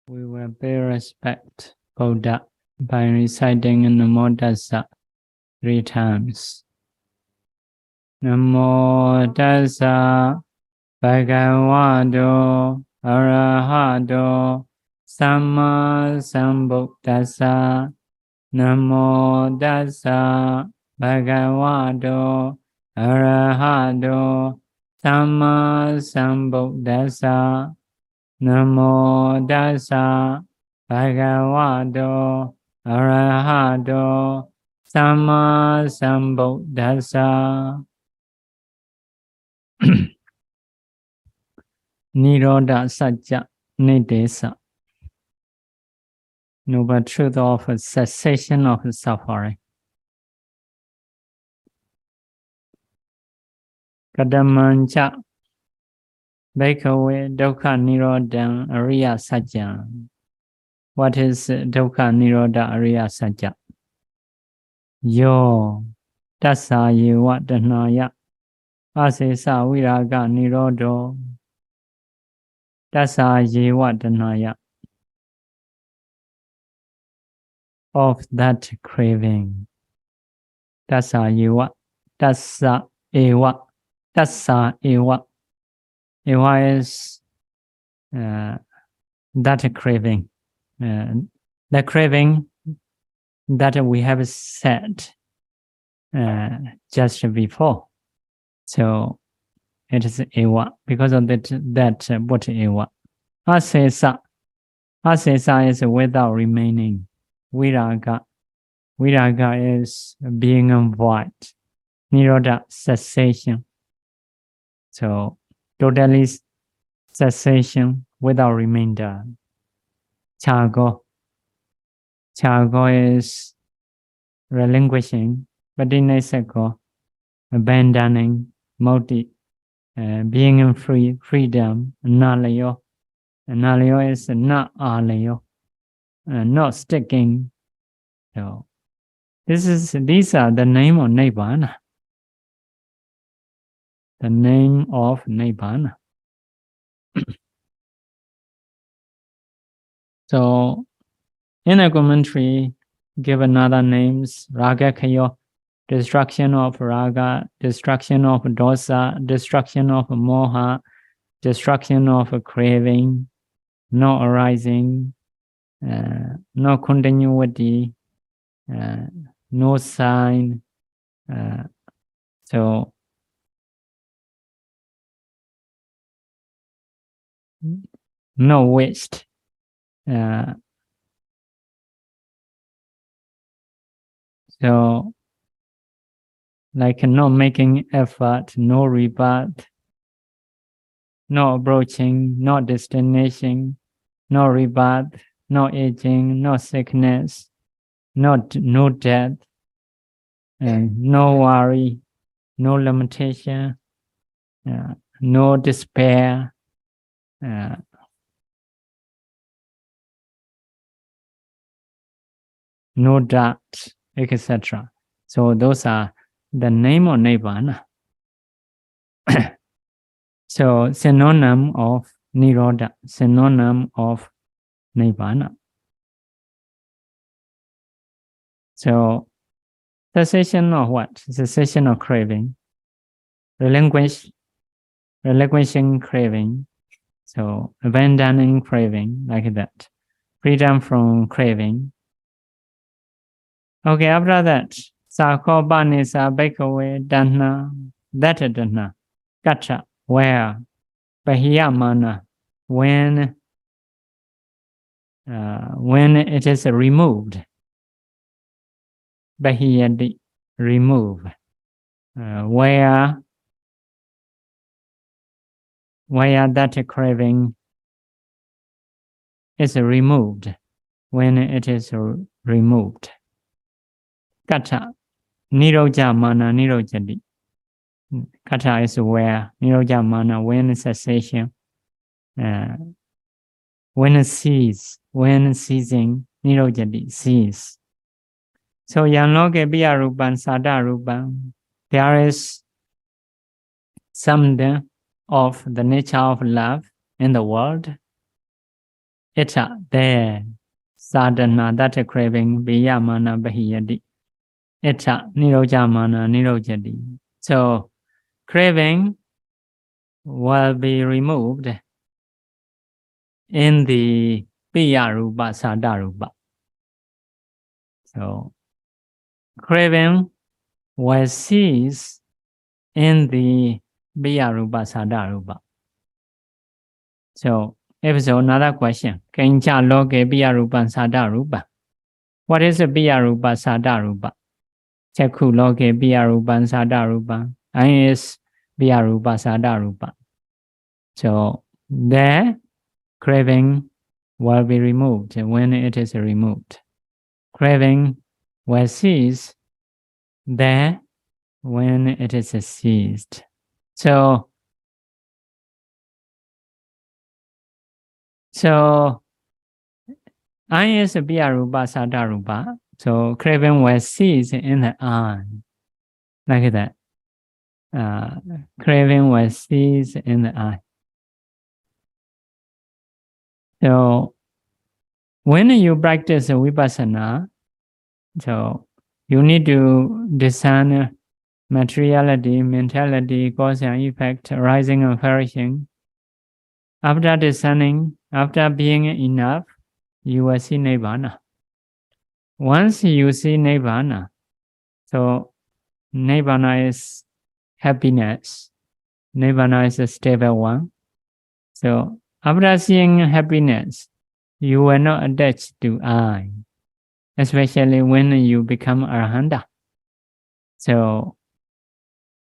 We will pay respect Buddha by reciting Namo Tassa 3 times. Namo Tassa Bhagavato Arahato Samma Sambuddhassa. Namo Tassa Bhagavato Arahato Samma Sambuddhassa. Namo Tassa Bhagavato Arahato Samma Sambuddhassa. Nirodha Satya Nidesa. Noble truth of cessation of suffering. Kadamancha Bhikkhave Dukkha Nirodha Ariya Satya. What is Dukkha Nirodha Ariya Satya? Yo Tassa Yewa Dhanaya Asesa Viraga Nirodho Tassa Yewa Dhanaya. Of that craving. Tassa Yewa. Tassa Ewa. Tassa Ewa. Ewa is that craving. The craving that we have said just before. So it is Ewa. Because of that what Ewa. Asesa. Asesa is without remaining. Viraga. Viraga is being void. Nirodha, cessation. So, totally cessation without remainder. Chago. Chago is relinquishing. Patinesako, abandoning. Moti, being in freedom. Nalayo. Nalayo is not alayo. Not sticking. So, these are the name of Nibbana. The name of Nibbana. So, in a commentary, give another names: Raga Kayo, destruction of Raga, destruction of Dosa, destruction of Moha, destruction of craving, no arising, no continuity, no sign. So, no waste. So, like not making effort, no rebirth, no approaching, no destination, no rebirth, no aging, no sickness, no death, and no worry, no limitation, no despair, no doubt, etc. So those are the name of Nibbana. So synonym of Nirodha, synonym of Nibbana. So cessation of what? Cessation of craving. Relinquishing craving. So abandoning craving, like that. Freedom from craving. Okay, after that, Sakho Banisa Bhikkhave Dhanna, that Dhanna, Kacha, where? Bahiyamana, when it is removed. Bahiyadi, remove. Where that craving is removed, when it is removed. Kata, Nirojamana, Nirojadi. Kata is where, Nirojamana, when cessation, when ceasing, Nirojadi, cease. So, Yanloke Biyarupan, Sadarupan, there is something of the nature of love in the world. Ita there. Sadhana, that a craving, Viyamana Bahiyadi. Ita Nirojamana Nirojadi. So craving will be removed in the Piyarupa Sadarupa. So craving will cease in the Piyarupa Sadarupa. So if so, another question. Kencha loke Piyarupa Sadarupa. What is a Piyarupa Sadarupa? Chakku loke Piyarupa Sadarupa. I is Piyarupa Sadarupa. So there craving will be removed when it is removed. Craving will cease there when it is ceased. So I is a Piyarupa Sadarupa. So craving will cease in the eye. Like that. Craving will cease in the eye. So when you practice vipassana, so you need to discern materiality, mentality, cause and effect, arising and perishing. After discerning, after being enough, you will see Nibbana. Once you see Nibbana, so Nibbana is happiness. Nibbana is a stable one. So after seeing happiness, you will not attach to I, especially when you become Arahanta. So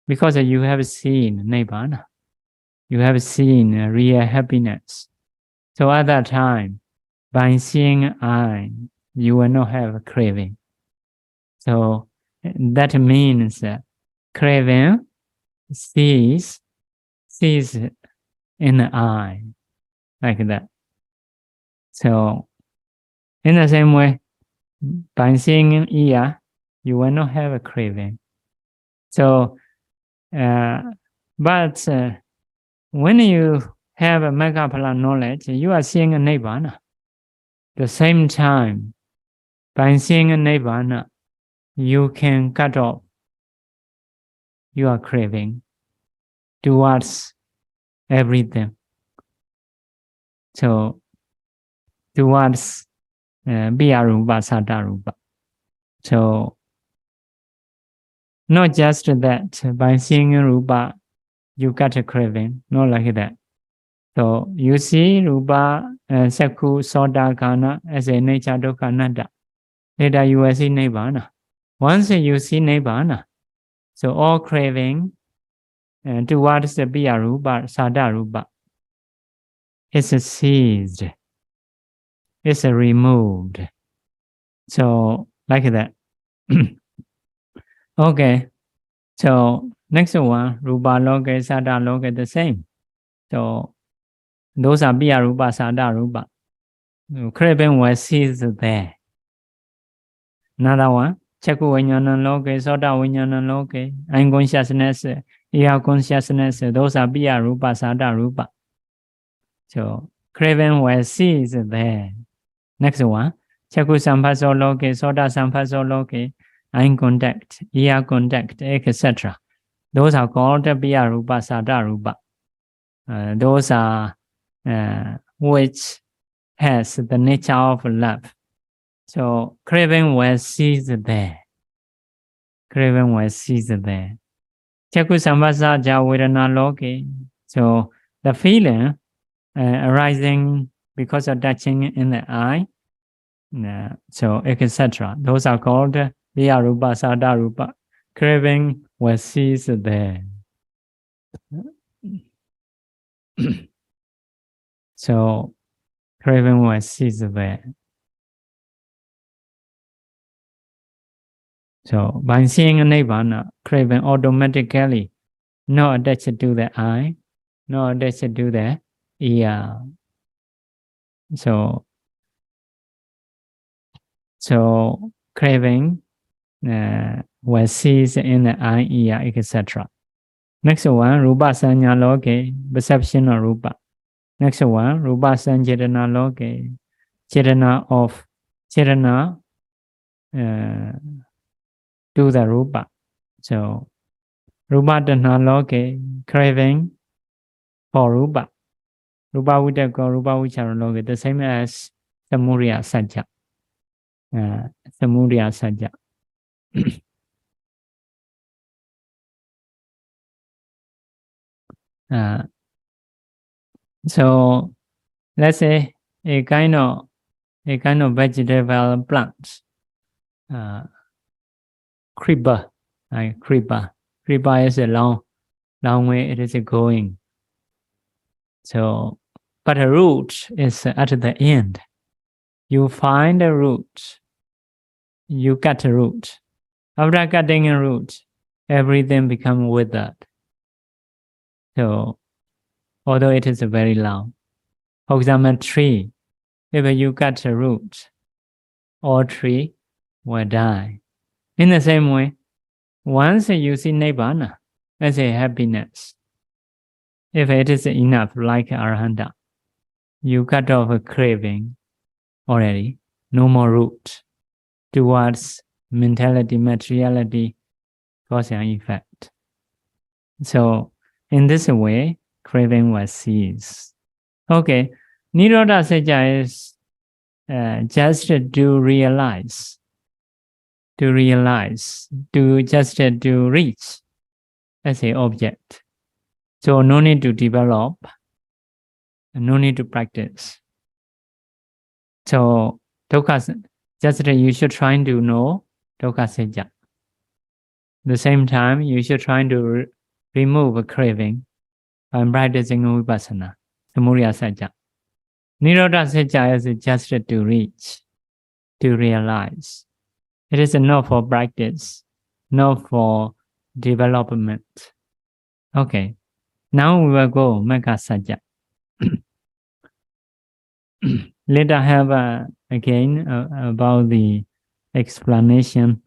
because you have seen Nibbana, you have seen real happiness. So at that time, by seeing I, you will not have a craving. So that means craving cease in the eye, like that. So in the same way, by seeing ear, you will not have a craving. So, but when you have a Magaphala knowledge, you are seeing a Nibbana. The same time, by seeing a Nibbana, you can cut off your craving towards everything. So, towards Piyarupa Sadarupa. So, not just that, by seeing Rupa, you got a craving, not like that. So, you see Rupa, Sakku, Soda, Kana as a nature dukkha anatta. Later you will see Nibbana. Once you see Nibbana, so all craving towards the Piyarupa Sadarupa is ceased. It's removed. So, like that. Okay. So, next one, Rupa Loka, Sada Loka, the same. So, those are Piyarupa Sadarupa. Craving will cease there. Another one, Chakku Vijnana Loka, Soda Vijnana Loka, unconsciousness, ear consciousness, those are Piyarupa Sadarupa. So, craving will cease there. Next one, Chakku Samphaso Loka, Soda Samphaso Loka, eye contact, ear contact, etc. Those are called Piyarupa Sadarupa. Those are which has the nature of love. So craving will cease there. Craving will cease there. Chakku Sampasa Javedana Loka. So the feeling arising because of touching in the eye. So etc. Those are called Piyarupa Sadarupa. Craving will cease there. So craving will cease there. So by seeing a Nibbana, craving automatically not attached to the eye, not attached to the ear. So craving will cease in the eye, ear, etc. Next one, Rupa Sanya Loka, perception of Rupa. Next one, Rupa Sanjitana Loka, Chetana of Chetana to the Rupa. So Rupa Tanha Loke, craving for Rupa. Rupa Vidaka, Rupa Vichara Loke, the same as Samurya Sajja. Samurya Sajja. So let's say a kind of vegetable plant, creeper, creeper is a long way it is going. So, but the root is at the end. You find a root, you cut a root. After cutting a root, everything becomes withered. So, although it is very long, for example, tree, if you cut a root, all tree will die. In the same way, once you see Nibbana as a happiness, if it is enough, like Arahanta, you cut off a craving already, no more root towards mentality, materiality, cause and effect. So, in this way, craving will cease. Okay, Nirodha Sajja is just to realize, to reach as an object. So no need to develop, no need to practice. So dukkha, just you should try to know dukkha sajja. The same time, you should try to remove a craving by practicing vipassana, samurya sajja. Nirodha sajja is just to reach, to realize. It is not for practice, not for development. Okay, now we will go Magga Sajja. Later have again about the explanation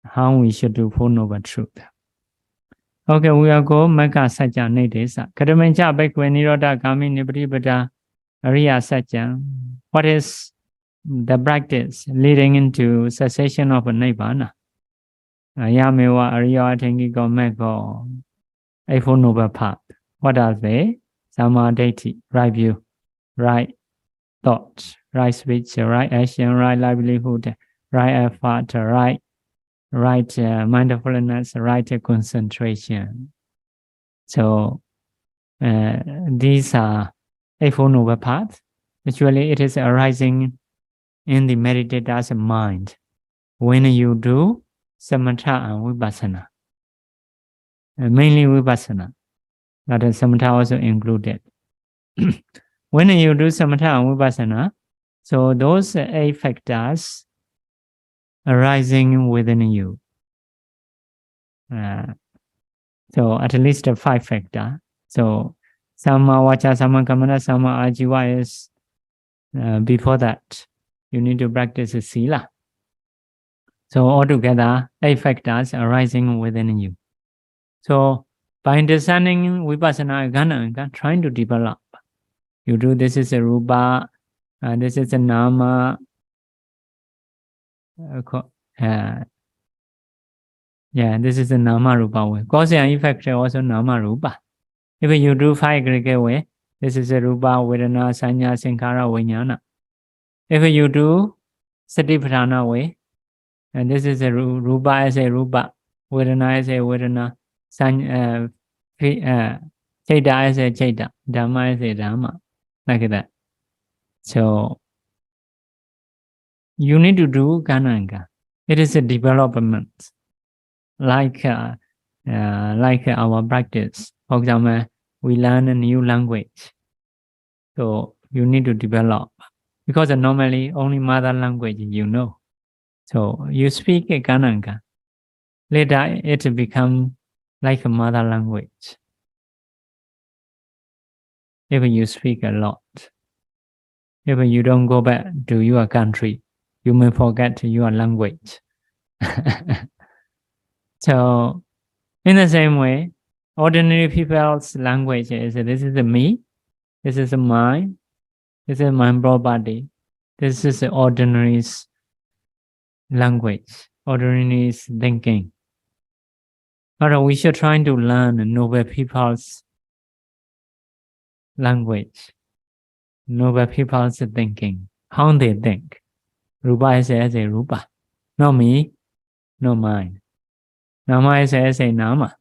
how we should do Four Noble Truth. Okay, we will go Magga Sajja Nidesa. Kadamencha Bhikkhave Nirodha Gami Nibbaṭi Ariya Sajja. What is the practice leading into cessation of Nibbana? Yamewa Ariya Tengiko Meggo. A Four Noble Path. What are they? Samadhi, right view, right thought, right speech, right action, right livelihood, right effort, right mindfulness, right concentration. So these are Eightfold Noble Paths. Actually, it is arising in the meditator's mind when you do samatha and vipassana, mainly vipassana. That is samatha also included. When you do samatha and vipassana, so those 8 factors arising within you. So at least 5 factors. So Samma Vaca, Samma Kammana, Samma Ajiva is before that. You need to practice Sila. So altogether, 8 factors arising within you. So by understanding vipassana again, trying to develop. You do this is a rupa, this is a nama. This is a nama rupa way. Cause and effect also nama rupa. If you do 5 aggregate way, this is a rupa, vedana, sanya, sankhara, vijnana. If you do Satipaṭṭhāna way, and this is a rupa as a rupa, vedana as a vedana, sanya, chaita as a chaita, dhamma as a dhamma, like that. So you need to do Gananga. It is a development, like our practice. For example, we learn a new language. So you need to develop. Because normally only mother language you know. So you speak a Gananga. Later it becomes like a mother language. If you speak a lot. If you don't go back to your country, you may forget your language. So, in the same way, ordinary people's language is this is me, this is mine, this is my property. This is the ordinary language, ordinary thinking. Or we should try to learn noble people's language, noble people's thinking, how they think. Rupa is as a rupa, not me, not mine. Nama is as a nama.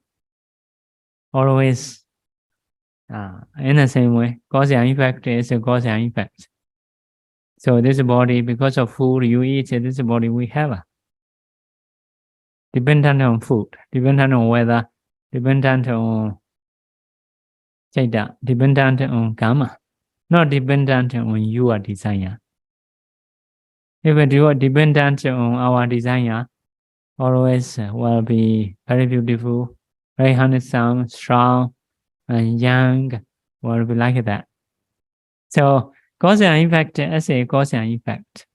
Always in the same way, cause and effect is a cause and effect. So this body, because of food you eat, this body we have. Dependent on food, dependent on weather, dependent on Chaita, dependent on karma, not dependent on your desire. If you are dependent on our desire, always will be very beautiful, very handsome, strong, and young, will be like that. So cause and effect as a cause and effect.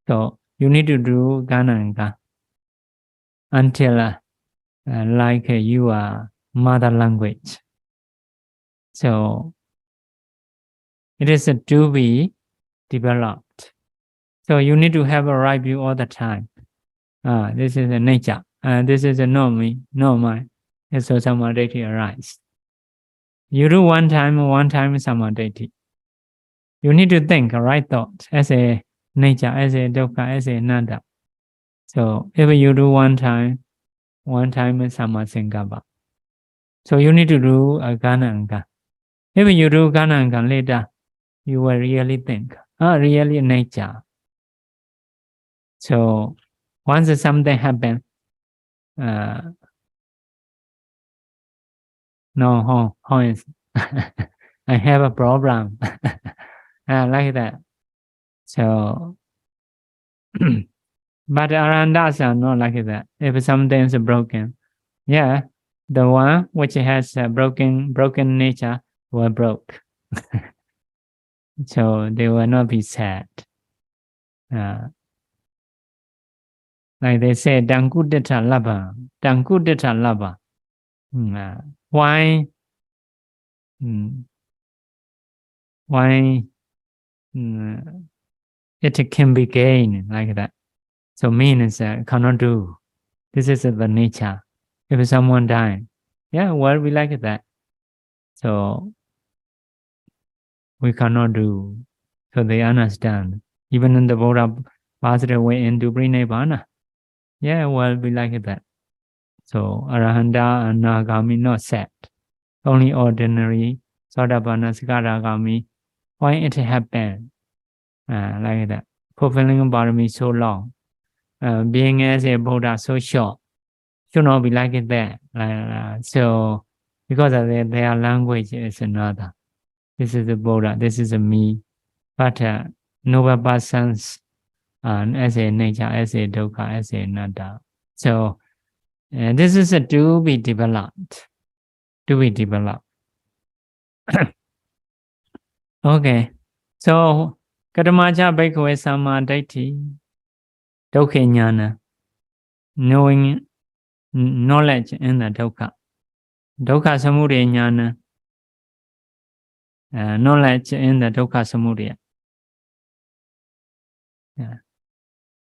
So you need to do Gananga until like your mother language. So it is to be developed. So you need to have a right view all the time. This is a nature. This is a no me, no mine. So samadhi arises. You do one time samadhi. You need to think a right thought as a nature, as a dukkha, as a nanda. So if you do one time samadhi. So you need to do a Gananga. If you do Gananga later, you will really think, really nature. So once something happens, no, how is I have a problem. Like that. So but Arandas are not like that. If something is broken, yeah, the one which has a broken nature will broke. So they will not be sad. Like they say, Dankudita laba, Dankudita laba. Why it can be gained like that. So means cannot do. This is the nature. If someone dies, yeah, well, we like that. So we cannot do. So they understand. Even in the Buddha positive way into bring Nibbana. Yeah, well, we like that. So Arahanta and Nagami not sad. Only ordinary Sotapanna Sakaragami. Why it happened? Like that. Fulfilling Barami so long. Being as a Buddha so short. Should not be like that. So because of their language is another. This is the Buddha, this is a me. But noble persons as a nature, as a dukkha, as a nada. So this is to be developed. To be developed. Okay. So Kadamaja Bhikkhave Samadhi Dukkha Jnana, knowing knowledge in the dukkha. Dukkha Samudaya Jnana, knowledge in the dukkha samudaya.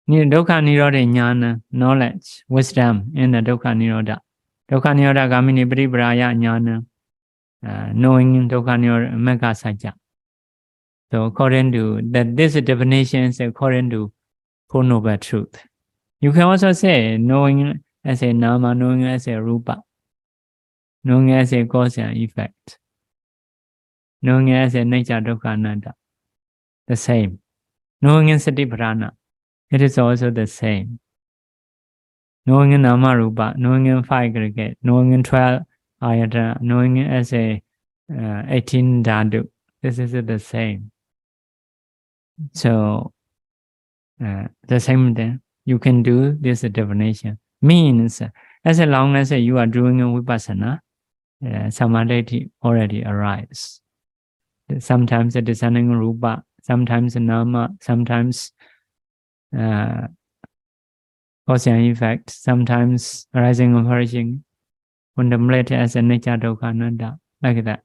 Dukkha nirodha jnana, knowledge, wisdom in the dukkha nirodha. Dukkha nirodha gamini paribraya jnana, knowing dukkha nirodha magga sajja. So according to that, this definition is according to Four Noble Truth. You can also say knowing as a nama, knowing as a rupa, knowing as a cause and effect, knowing as a nature dukkha anatta. The same. Knowing in Satipatthhāna, it is also the same. Knowing in Nama Rupa, knowing in 5 aggregate, knowing in 12 ayatana, knowing as a 18 dhatu, this is the same. So the same thing, you can do this definition. Means as long as you are doing a vipassana, samadhi already arrives. Sometimes the descending rupa, sometimes nama, sometimes cause and effect, sometimes arising and perishing, contemplate as a nature dukkha anatta, like that.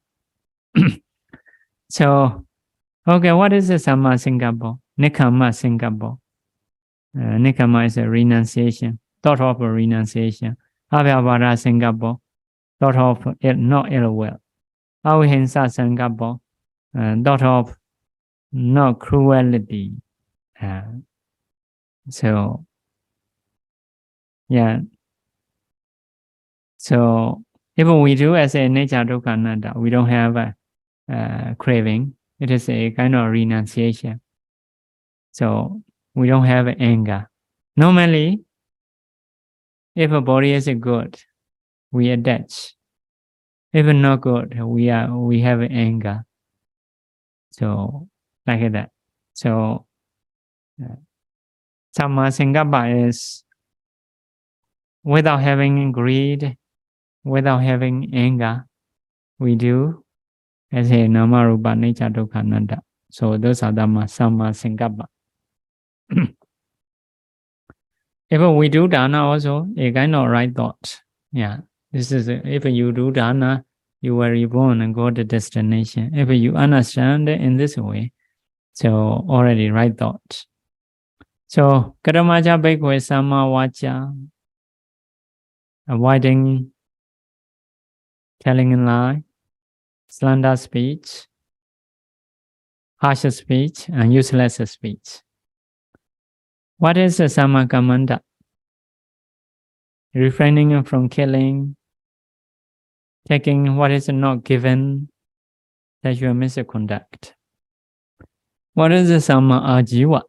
So, okay, what is the Samma Sankappa? Nikkhamma Singapore. Nikkhamma is a renunciation, thought of a renunciation. Abhyavara Singapore, thought of not ill will. Avihinsa Singapore, thought of not cruelty. So, yeah. So, if we do as a nature dukkha anatta, we don't have a craving. It is a kind of renunciation. So, we don't have anger. Normally, if a body is good, we attach. If not good, we have anger. So, like that. So, Samma Sankappa is without having greed, without having anger, we do as a nama rupa nature dukkha anatta. So those are the Samma Sankappa. If we do dana also, a kind of right thought. Yeah, this is if you do dana, you were reborn and go to destination. If you understand it in this way, so already right thought. So karamaja bhikkhave samma vacha, avoiding telling a lie, slander speech, harsh speech, and useless speech. What is the samma kammanta? Refraining from killing, taking what is not given, sexual misconduct. What is the samma ajiva?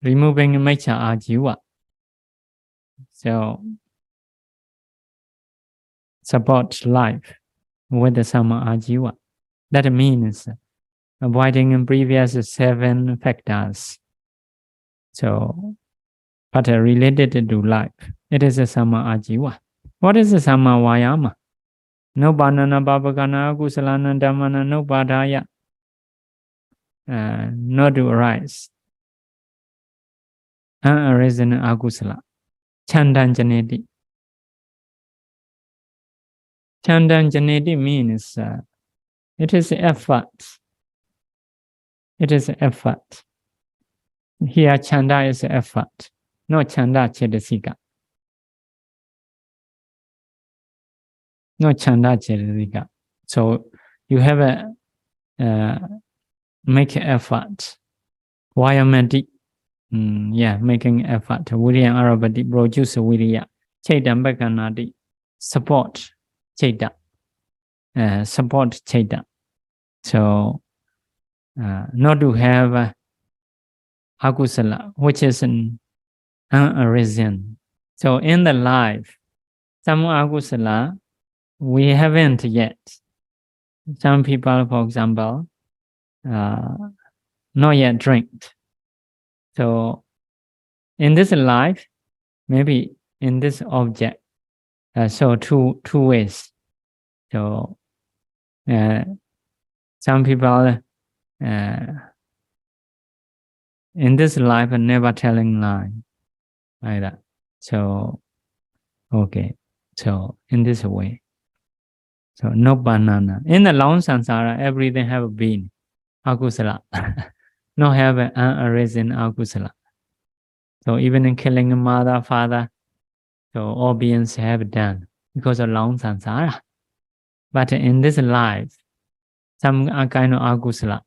Removing miccha ajiva. So, support life with the samma ajiva. That means avoiding previous 7 factors. So, but related to life. It is a samma ajiva. What is the samma vayama? No banana babagana kusalana dhammana no badaya. Not to arise. Unarisen akusala. Chandan janeti. Chandan janeti means it is effort. It is effort. Here chanda is effort. Not chanda chedasika. Not chanda chedasika. So you have a make effort. Vayamati. Making effort. Viriya arabati produce viriya. Chaita bhakanati. Support. Chaita. Support chaita. So not to have akusala, which is an unarisen. So in the life, some akusala we haven't yet. Some people, for example, not yet drink. So in this life, maybe in this object, so two ways. So some people in this life are never telling lie, like that. So okay, so in this way, so no banana. In the long samsara, everything have been akusala, not have an unarisen akusala. So even in killing a mother, father, so all beings have done because of long samsara. But in this life, some kind of akusala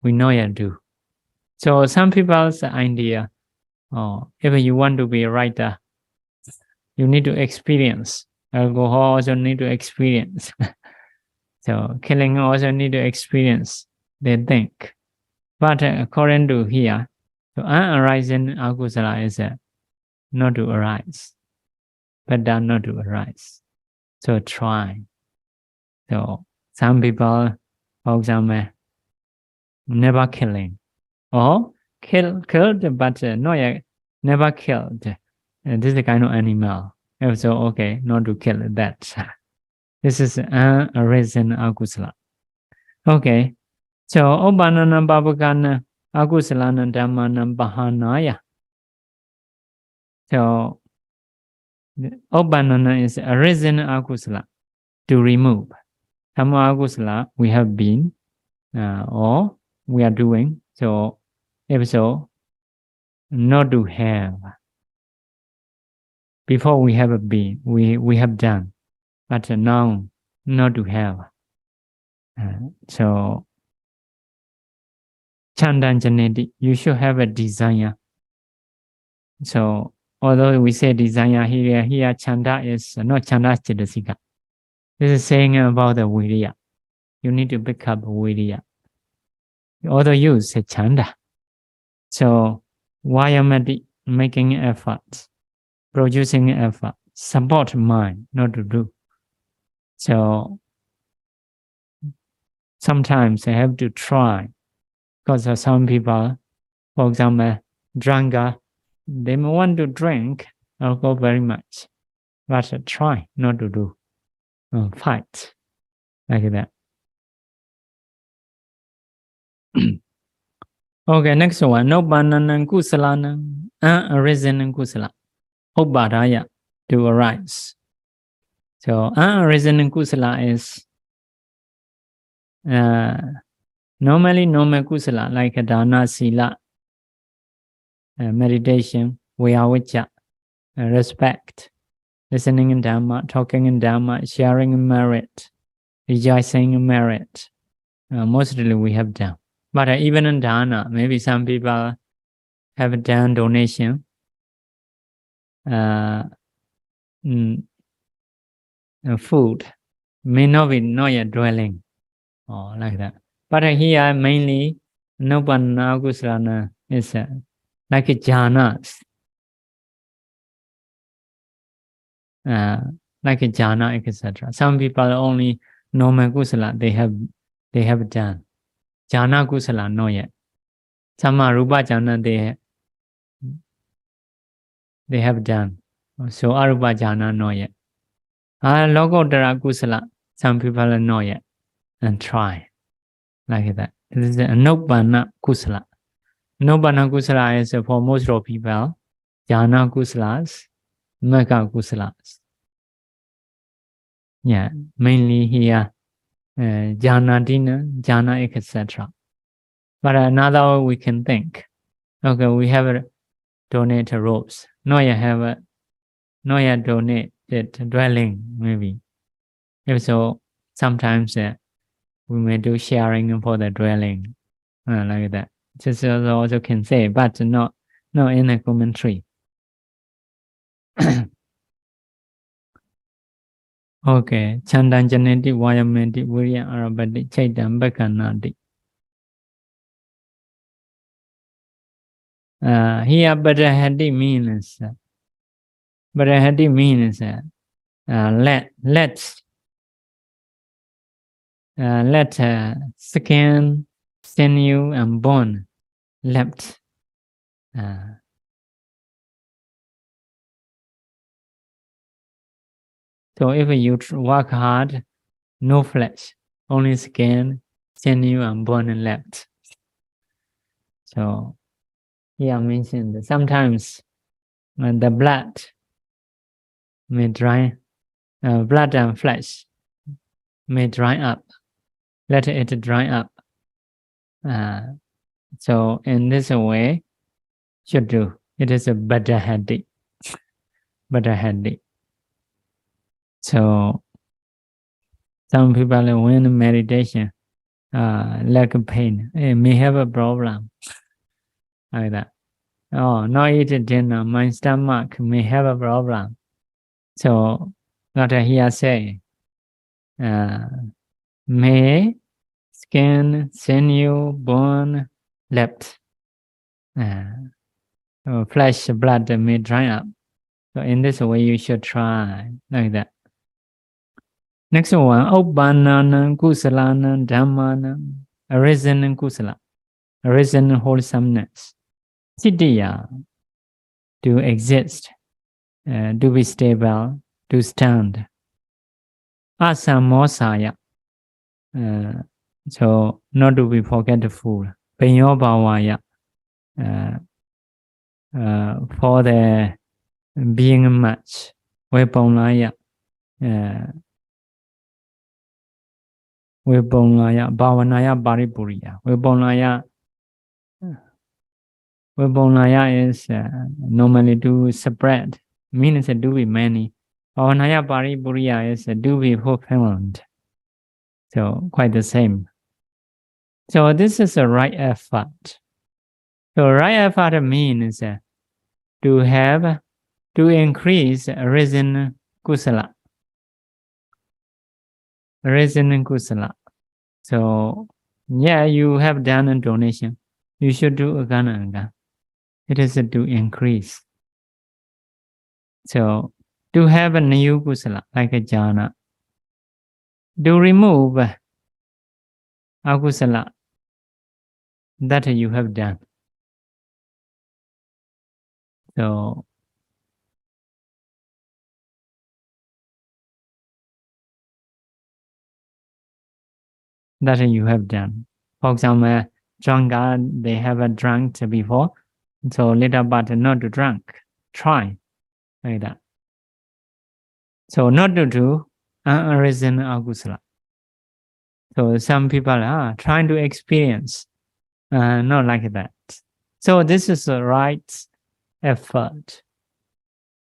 we know yet do. So some people's idea, if you want to be a writer, you need to experience. Alcohol also need to experience. So killing also need to experience. They think. But according to here, so unarising akusala is not to arise. Better not to arise. So try. So some people, for example, never killing. Or killed, but not yet, never killed. This is a kind of animal. So okay, not to kill that. This is unarisen akusala. Okay. So obanana babagana akusalana dhammana bahanaya. So obanana is arisen akusala, to remove. Dhamma akusala we have been or we are doing. So if so, not to have. Before we have been, we have done, but now not to have. So Chandan Janeti, you should have a desire. So although we say desire here Chanda is not Chanda Chitasika. This is saying about the Viriya. You need to pick up Viriya. Although you say Chanda. So Vayamati, making efforts, producing effort, support mind, not to do. So sometimes I have to try, because some people, for example, drunkard, they may want to drink alcohol very much, but try not to do. Fight like that. Okay, next one. No banana kusalana, unarisen kusala. Obadaya, to arise. So unarisen kusala is normally normal kusala, like dana, sila, meditation, vayavacca, respect, listening in Dhamma, talking in Dhamma, sharing in merit, rejoicing in merit. Mostly we have done. But even in dana, maybe some people have done donation, food, may not be not yet dwelling, or like that. But here mainly, no banana kusala is like jhanas. Like a jhana, etc. Some people only normal kusala they have done. Jhana kusala not yet. Some arupa jhana they have done. So arupa jhana not yet. Lokottara kusala, some people are not yet, and try like that. This is a nobana kusala. Nobana kusala is for most of people jhana kusalas, mega kusalas. Yeah, mainly here, jhana dina, jhana, etc. But another we can think. Okay, we have a donate robes. Not yet donated dwelling, maybe. If so, sometimes we may do sharing for the dwelling, like that. This also can say, but not in a commentary. Okay, Chandan Janeti, Vayameti, Virya Arabati, Chaitan Bakanati. Here Badahadi means let skin, sinew and bone left. So if you work hard, no flesh, only skin, sinew and bone left. So here mentioned sometimes the blood may dry, blood and flesh may dry up. Let it dry up. So in this way, should do. It is a badahadi. So some people when meditation, leg pain, may have a problem like that. Oh, not eat dinner, my stomach may have a problem. So what I hear say, may skin, sinew, bone, left, flesh, blood may dry up. So in this way, you should try like that. Next one, Obbanana, Kusalana, Dhammana, arisen kusala, arisen wholesomeness. Siddhiya, to exist, to be stable, to stand. Asamosaya, so not to be forgetful. Penyobhavaya, for the being much. Veponlaya, Vibonlaya, Bhavanaya Paripuriya. Vibonlaya is normally to spread, means do with many. Bhavanaya Paripuriya is do with fulfillment. So quite the same. So this is a right effort. So right effort means to increase risen kusala. Risen kusala. So yeah, you have done a donation. You should do agana. It is to increase. So to have a new kusala, like a jhana. To remove akusala that you have done. So that you have done. For example, drunkard, they have drunk before, so later but not to drunk. Try like that. So not to do unarisen akusala. So some people are trying to experience, not like that. So this is the right effort.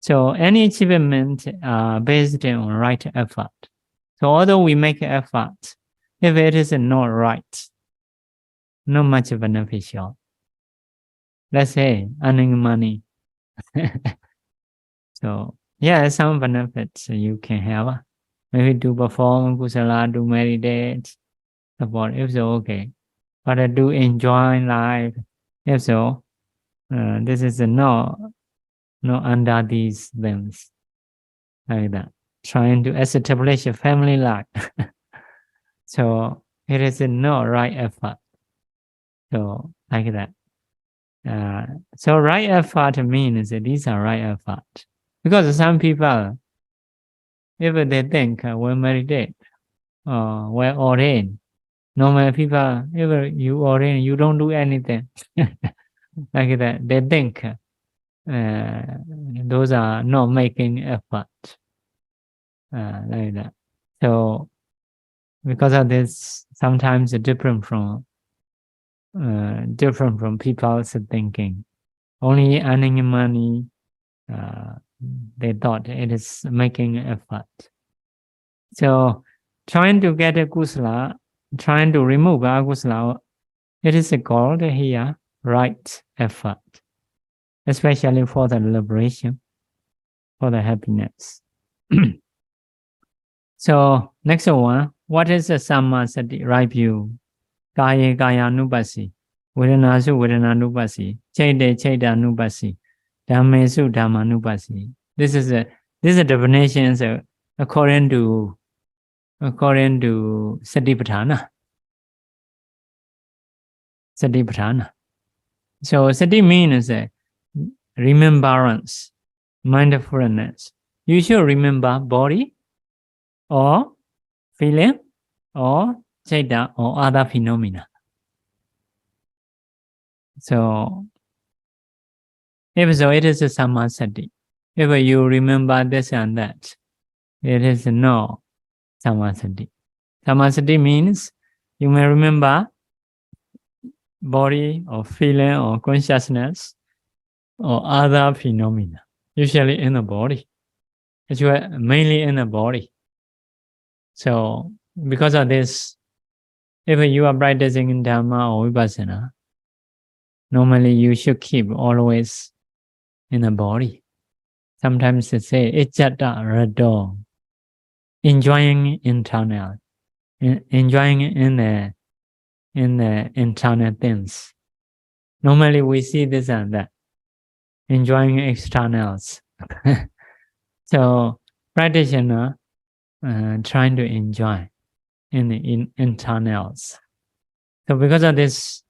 So any achievement based on right effort. So although we make effort, if it is not right, not much beneficial. Let's say earning money. So yeah, some benefits you can have. Maybe to perform kusala, to meditate, support, if so, okay. But to enjoy life, if so, this is no under these things. Like that. Trying to establish a family life. So it is no right effort. So like that. So right effort means that these are right effort. Because some people, if they think we meditate, we ordain, normal people, if you ordain, you don't do anything. Like that. They think those are not making effort. Like that. So because of this, sometimes different from people's thinking. Only earning money, they thought it is making effort. So trying to get a kusala, trying to remove akusala, it is called here right effort, especially for the liberation, for the happiness. So next one, what is the Sammasati, right view? Kaya kaya nupasi, vedana su vedana nupasi, chaita chaita nupasi, dhamma su dhamma nupasi. This is a definition according to Satipaṭṭhāna. Satipaṭṭhāna. So sati means remembrance, mindfulness. You should remember body or feeling or chaita or other phenomena. So if so, it is a sammasati. If you remember this and that, it is no sammasati. Sammasati means you may remember body or feeling or consciousness or other phenomena, usually in the body. It's mainly in the body. So because of this, if you are practicing in Dhamma or Vipassana, normally you should keep always in the body. Sometimes they say ijjata rado, enjoying internal, enjoying in the internal things. Normally we see this and that, enjoying externals. So practitioner trying to enjoy in the internals. So because of this,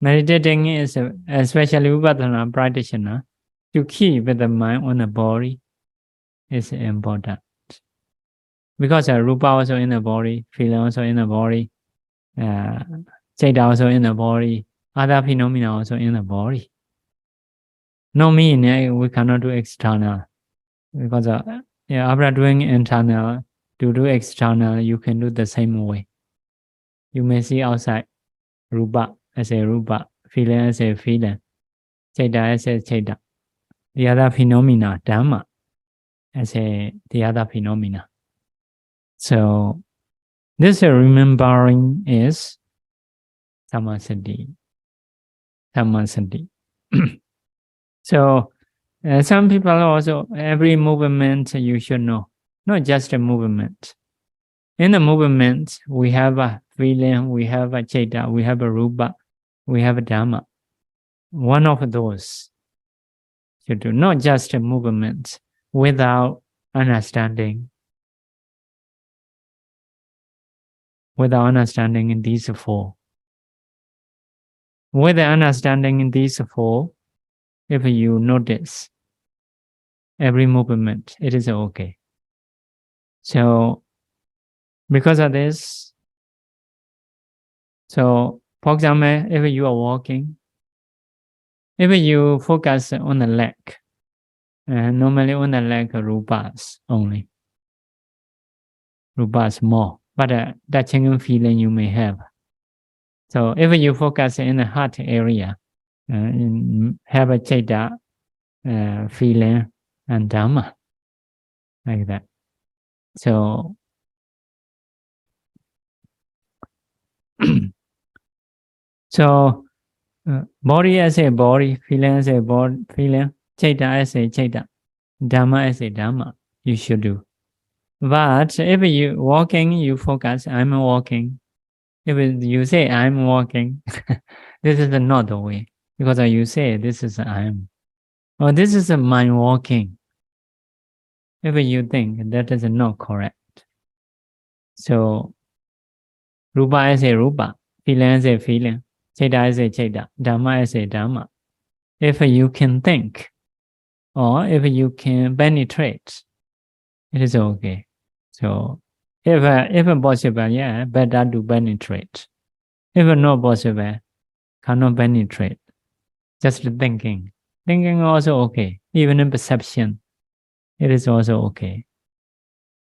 meditating is especially Vipassana practitioner to keep the mind on the body is important. Because rupa also in the body, feeling also in the body, chaita also in the body, other phenomena also in the body. No mean we cannot do external. Because after doing internal, to do external, you can do the same way. You may see outside rupa as a rupa, feeling as a feeling, chaita as a chaita. The other phenomena, dhamma, as the other phenomena. So this remembering is samasati. Samasati. So some people also, every movement you should know, not just a movement. In the movement, we have a feeling, we have a chaita, we have a rupa, we have a dhamma. One of those should do, not just a movement without understanding. Without understanding in these four. With the understanding in these four, if you notice every movement, it is okay. So, because of this, so for example, if you are walking, if you focus on the leg, normally on the leg, rupas only. Rupas more, but touching feeling you may have. So if you focus in the heart area, have a chaita, feeling and dhamma, like that. So, body as a body, feeling as a body, feeling, chaita as a chaita, dhamma as a dhamma, you should do. But if you walking, you focus, I'm walking. If you say I'm walking, this is not the way. Because you say this is I'm. Or this is my walking. If you think that is not correct. So, rupa as a rupa, feeling as a feeling, chaita as a chaita, dhamma as a dhamma. If you can think, or if you can penetrate, it is okay. So, if possible, yeah, better to penetrate. If not possible, cannot penetrate. Just thinking. Thinking also okay. Even in perception, it is also okay.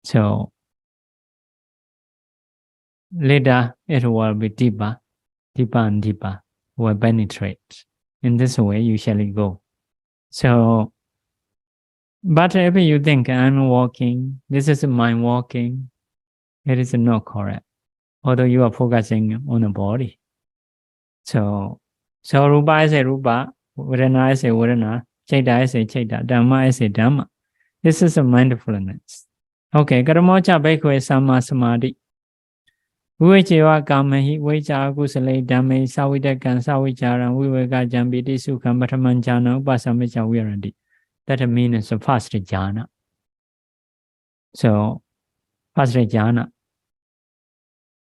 So, later it will be deeper, deeper and deeper, will penetrate. In this way, you shall go. So, but if you think I'm walking, this is my walking, it is not correct. Although you are focusing on the body. So rupa is a rupa, vedana is a vedana, chaita is a chaita, dhamma is a dhamma. This is a mindfulness. Okay, karamocha bhikkhave samma samadhi. Viveceva kamahi vecha akusale dhamme savidakan savicharan viveka jambiti sukham pathaman jhana upasamicha virandi. That means the first jhana. So, first jhana,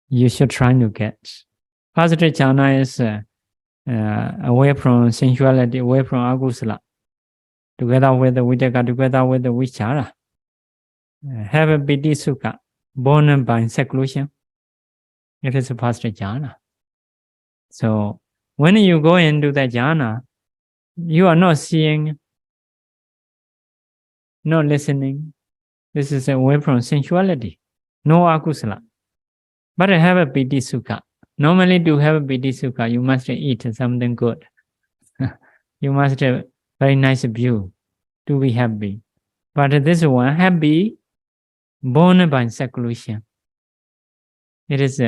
you should try to get. First jhana is away from sensuality, away from agusala, together with the vidaka, together with the vichara. Have a piti sukha, born by seclusion. It is the first jhana. So, when you go into the jhana, you are not seeing, not listening. This is away from sensuality, no agusala. But have a piti sukha. Normally, to have a piti sukha, you must eat something good. You must have very nice view to be happy. But this one, happy, born by seclusion. It is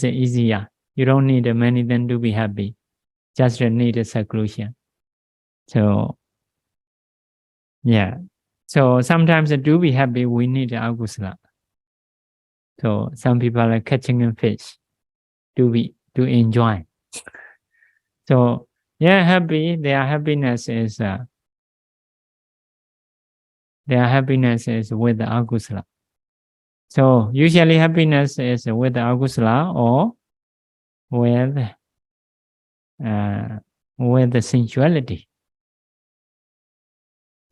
easier. You don't need many then to be happy. Just need a seclusion. So, yeah. So sometimes to be happy, we need agusala. So some people are catching a fish to enjoy. So yeah, happy. Their happiness is with the agusala. So usually happiness is with the agusala or with the sensuality.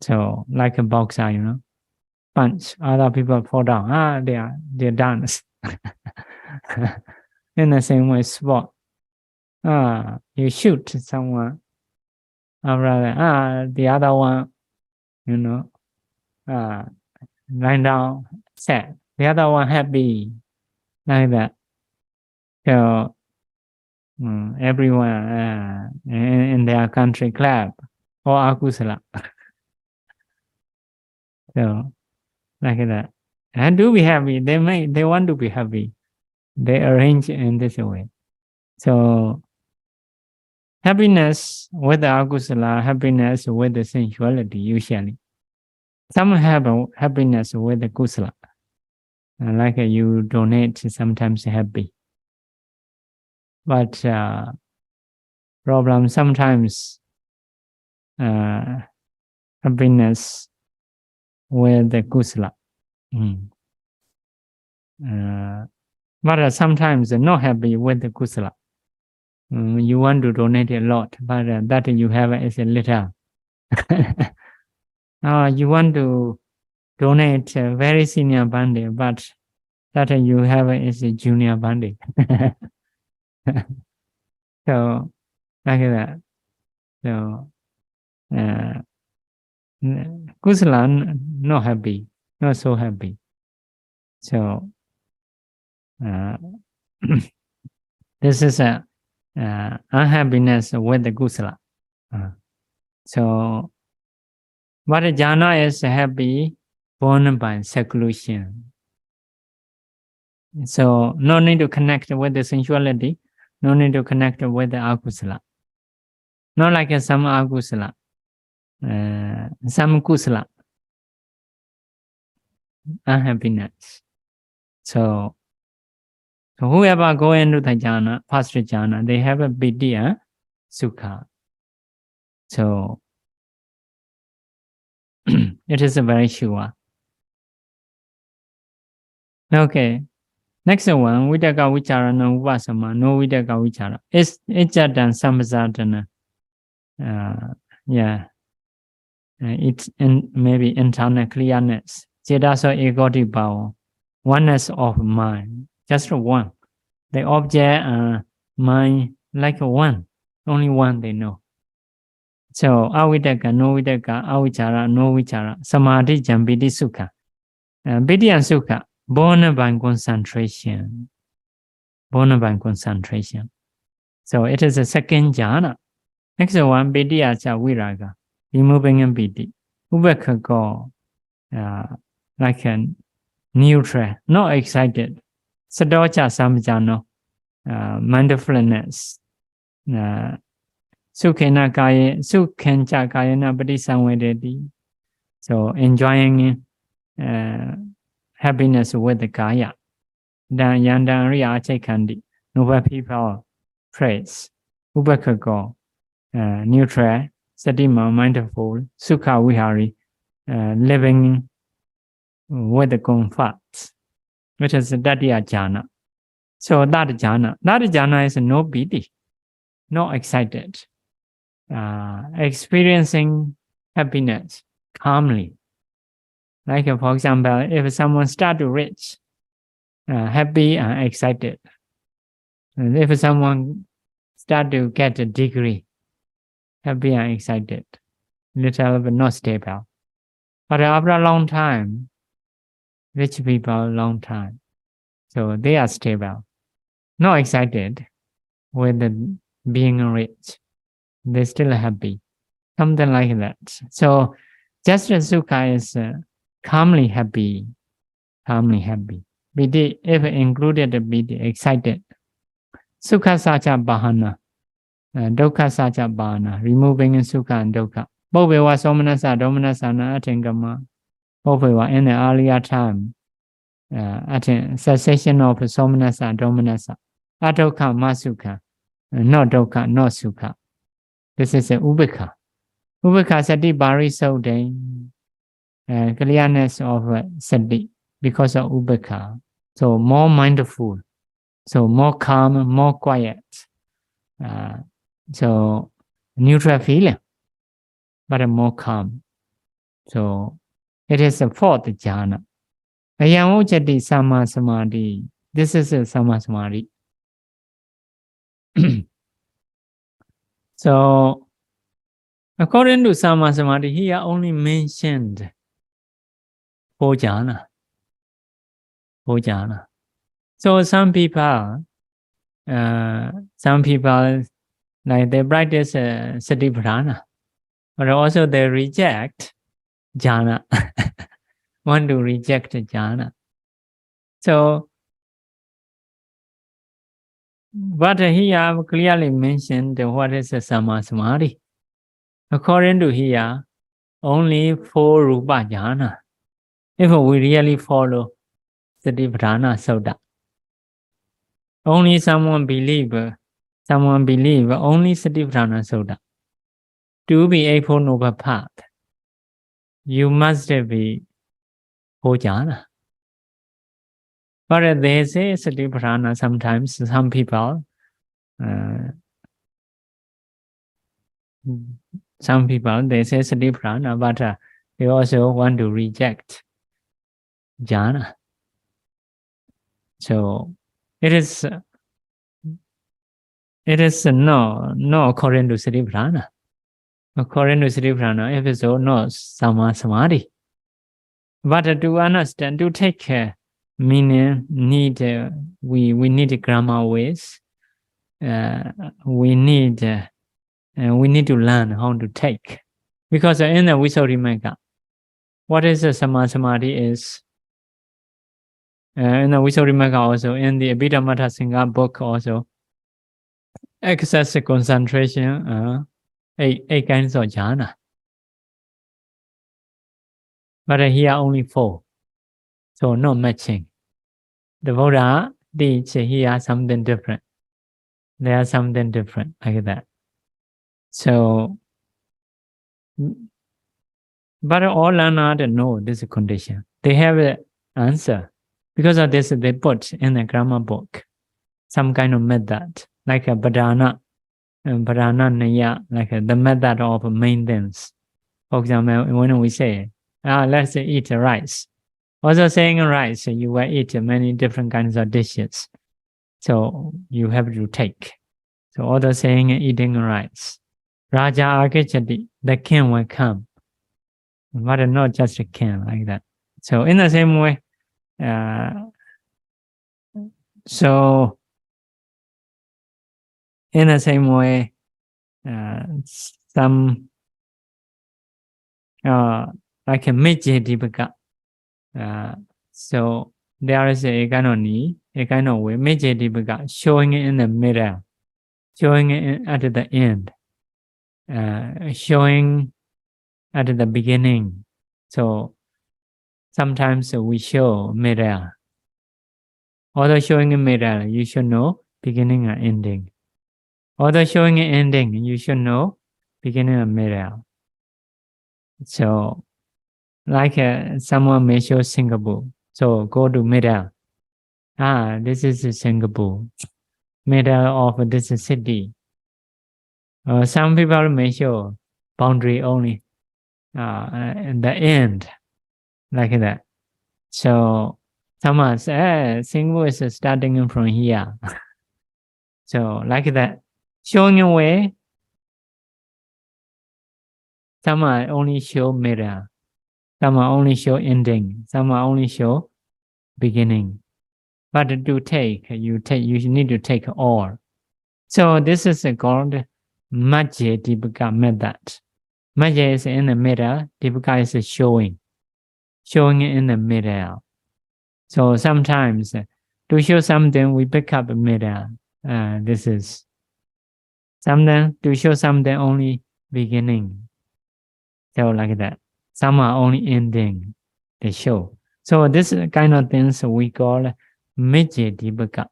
So like a boxer, punch other people fall down. They dance. In the same way, sport. You shoot someone. The other one, lying down, sad. The other one happy, like that. So everyone in their country clap or akusala. So like that. And to be happy, they want to be happy. They arrange in this way. So happiness with the akusala, happiness with the sensuality usually. Some have happiness with the kusala. Like you donate, sometimes happy. But problem sometimes happiness with the kusala. But sometimes not happy with the kusala. You want to donate a lot, but that you have is a little. You want to donate a very senior bandi, but that you have is a junior bandi. So like that. So kusala not happy, not so happy. So this is a unhappiness with the kusala. So but jhana is happy born by seclusion. So no need to connect with the sensuality, no need to connect with the akusala. Not like some akusala, some kusala, unhappiness. So whoever go into the jhana, first jhana, they have a vidya, sukha. So it is very sure. Okay. Next one, vidaka vicharana upasama, no vidaka vichara. It's jatan samsatana. It's maybe internal clearness. Cetaso egoti power. Oneness of mind. Just one. The object mind like one. Only one they know. So avidaka, no vidaka, avichara, no vichara. Samadhi jambiti sukha. Vidya and sukha. Born by concentration. Born by concentration. So it is a second jhana. Next one, vidya cha viraga. Removing and piti. Ubekha like a neutral, not excited. Sadocha samjano, mindfulness. Sukhena kaya, sukhencha kayana padisamvedeti. So enjoying happiness with the kaya. Dan yandan riya chekandi. Noble people praise. Ubekha neutral. Satima, mindful, sukha vihari, living with the comfort, which is Dadya jhana. So that jhana is no piti, not excited, experiencing happiness calmly. Like for example, if someone start to reach, happy and excited. And if someone start to get a degree, happy and excited, little but not stable. But after a long time, rich people, long time, so they are stable, not excited with being rich. They're still happy, something like that. So just as sukha is calmly happy, Vidhi, if included vidhi, excited. Sukha sacha bahana. Dukkha sacha bhana, removing sukha and dukkha. Bhovewa somanasa, domanasana, atingama. Bhovewa in the earlier time, cessation of somanasa, domanasa. Adukha, masukha, not dukkha, not sukha. This is a ubekha. Ubekha sati bari sode, clearness of sati, because of ubekha. So more mindful, so more calm, more quiet. So neutral feeling, but more calm. So it is the fourth jhana. Ayamojati sama samadhi. This is a sama samadhi. So according to sama samadhi, here only mentioned four jhana. So some people some people like they practice Satipatthāna, but also they reject jhana, want to reject jhana. So, but here clearly mentioned what is a Samma Samadhi. According to here, only 4 Rupa jhana. If we really follow Satipatthāna Sutta, only someone believe only Satipatthāna Sutta. To be Eightfold Noble Path, you must be 4 jhana. But they say Satipatthāna sometimes, some people, they say Satipatthāna, but they also want to reject jhana. So it is no according to Satipatthāna. According to Satipatthāna, if so, no Samma Samadhi. But to understand, to take care, meaning we need grammar ways. We need to learn how to take, because in the Visuddhimagga, what is a Samma Samadhi is in the Visuddhimagga also, in the Abhidhamma Sangha book also, excess concentration, 8 kinds of jhana. But here only 4, so no matching. The Buddha teach here something different. There are something different like that. So, but all learners know this condition. They have an answer. Because of this, they put in the grammar book some kind of method, like a Padana Naya, like the method of maintenance. For example, when we say, let's eat rice. Also saying rice, you will eat many different kinds of dishes. So you have to take. So also saying eating rice. Raja Akechati, the king will come. But not just a king like that. So in the same way, some like a Mijjhatipaka. So there is a kind of need, a kind of way, Mijjhatipaka, showing it in the middle, showing it at the end, showing at the beginning. So sometimes we show middle. Although showing a middle, you should know beginning and ending. Although showing an ending, you should know beginning and middle. So, like someone may show Singapore, so go to middle. This is Singapore. Middle of this city. Some people may show boundary only, and the end, like that. So someone says, Singapore is starting from here. So like that, showing away. Some only show middle, some only show ending, some only show beginning. But to take, you need to take all. So this is called Mahāsatipaṭṭhāna method. Mahā is in the middle, Tipaka is showing it in the middle. So sometimes to show something, we pick up a middle. This is something to show something only beginning. So like that. Some are only ending the show. So this kind of things we call Mahāsatipaṭṭhāna,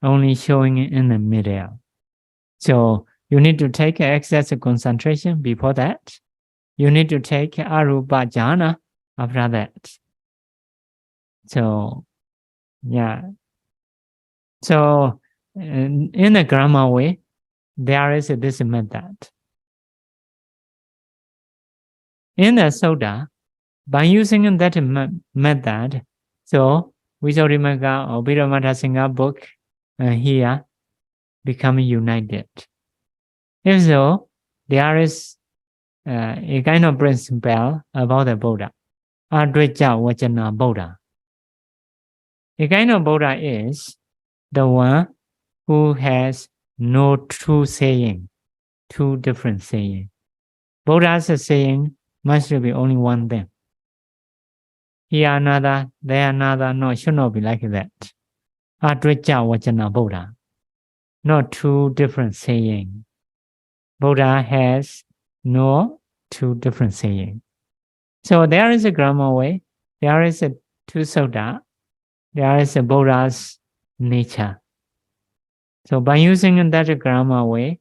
only showing it in the middle. So you need to take excess concentration before that. You need to take arupa jhana after that. So, yeah. So in a grammar way, there is this method. In the Sutta, by using that method, so Visuddhimagga or Abhidhamma Sangha book here become united. If so, there is a kind of principle about the Buddha, Advaita Vajana Buddha. A kind of Buddha is the one who has no true saying, two different saying. Buddha's saying must be only one thing. Here another, there another. No, it should not be like that. Advaita Vajana Buddha. Not two different saying. Buddha has no two different saying. So there is a grammar way. There is a two Sutta. There is a Buddha's nature. So by using that grammar way,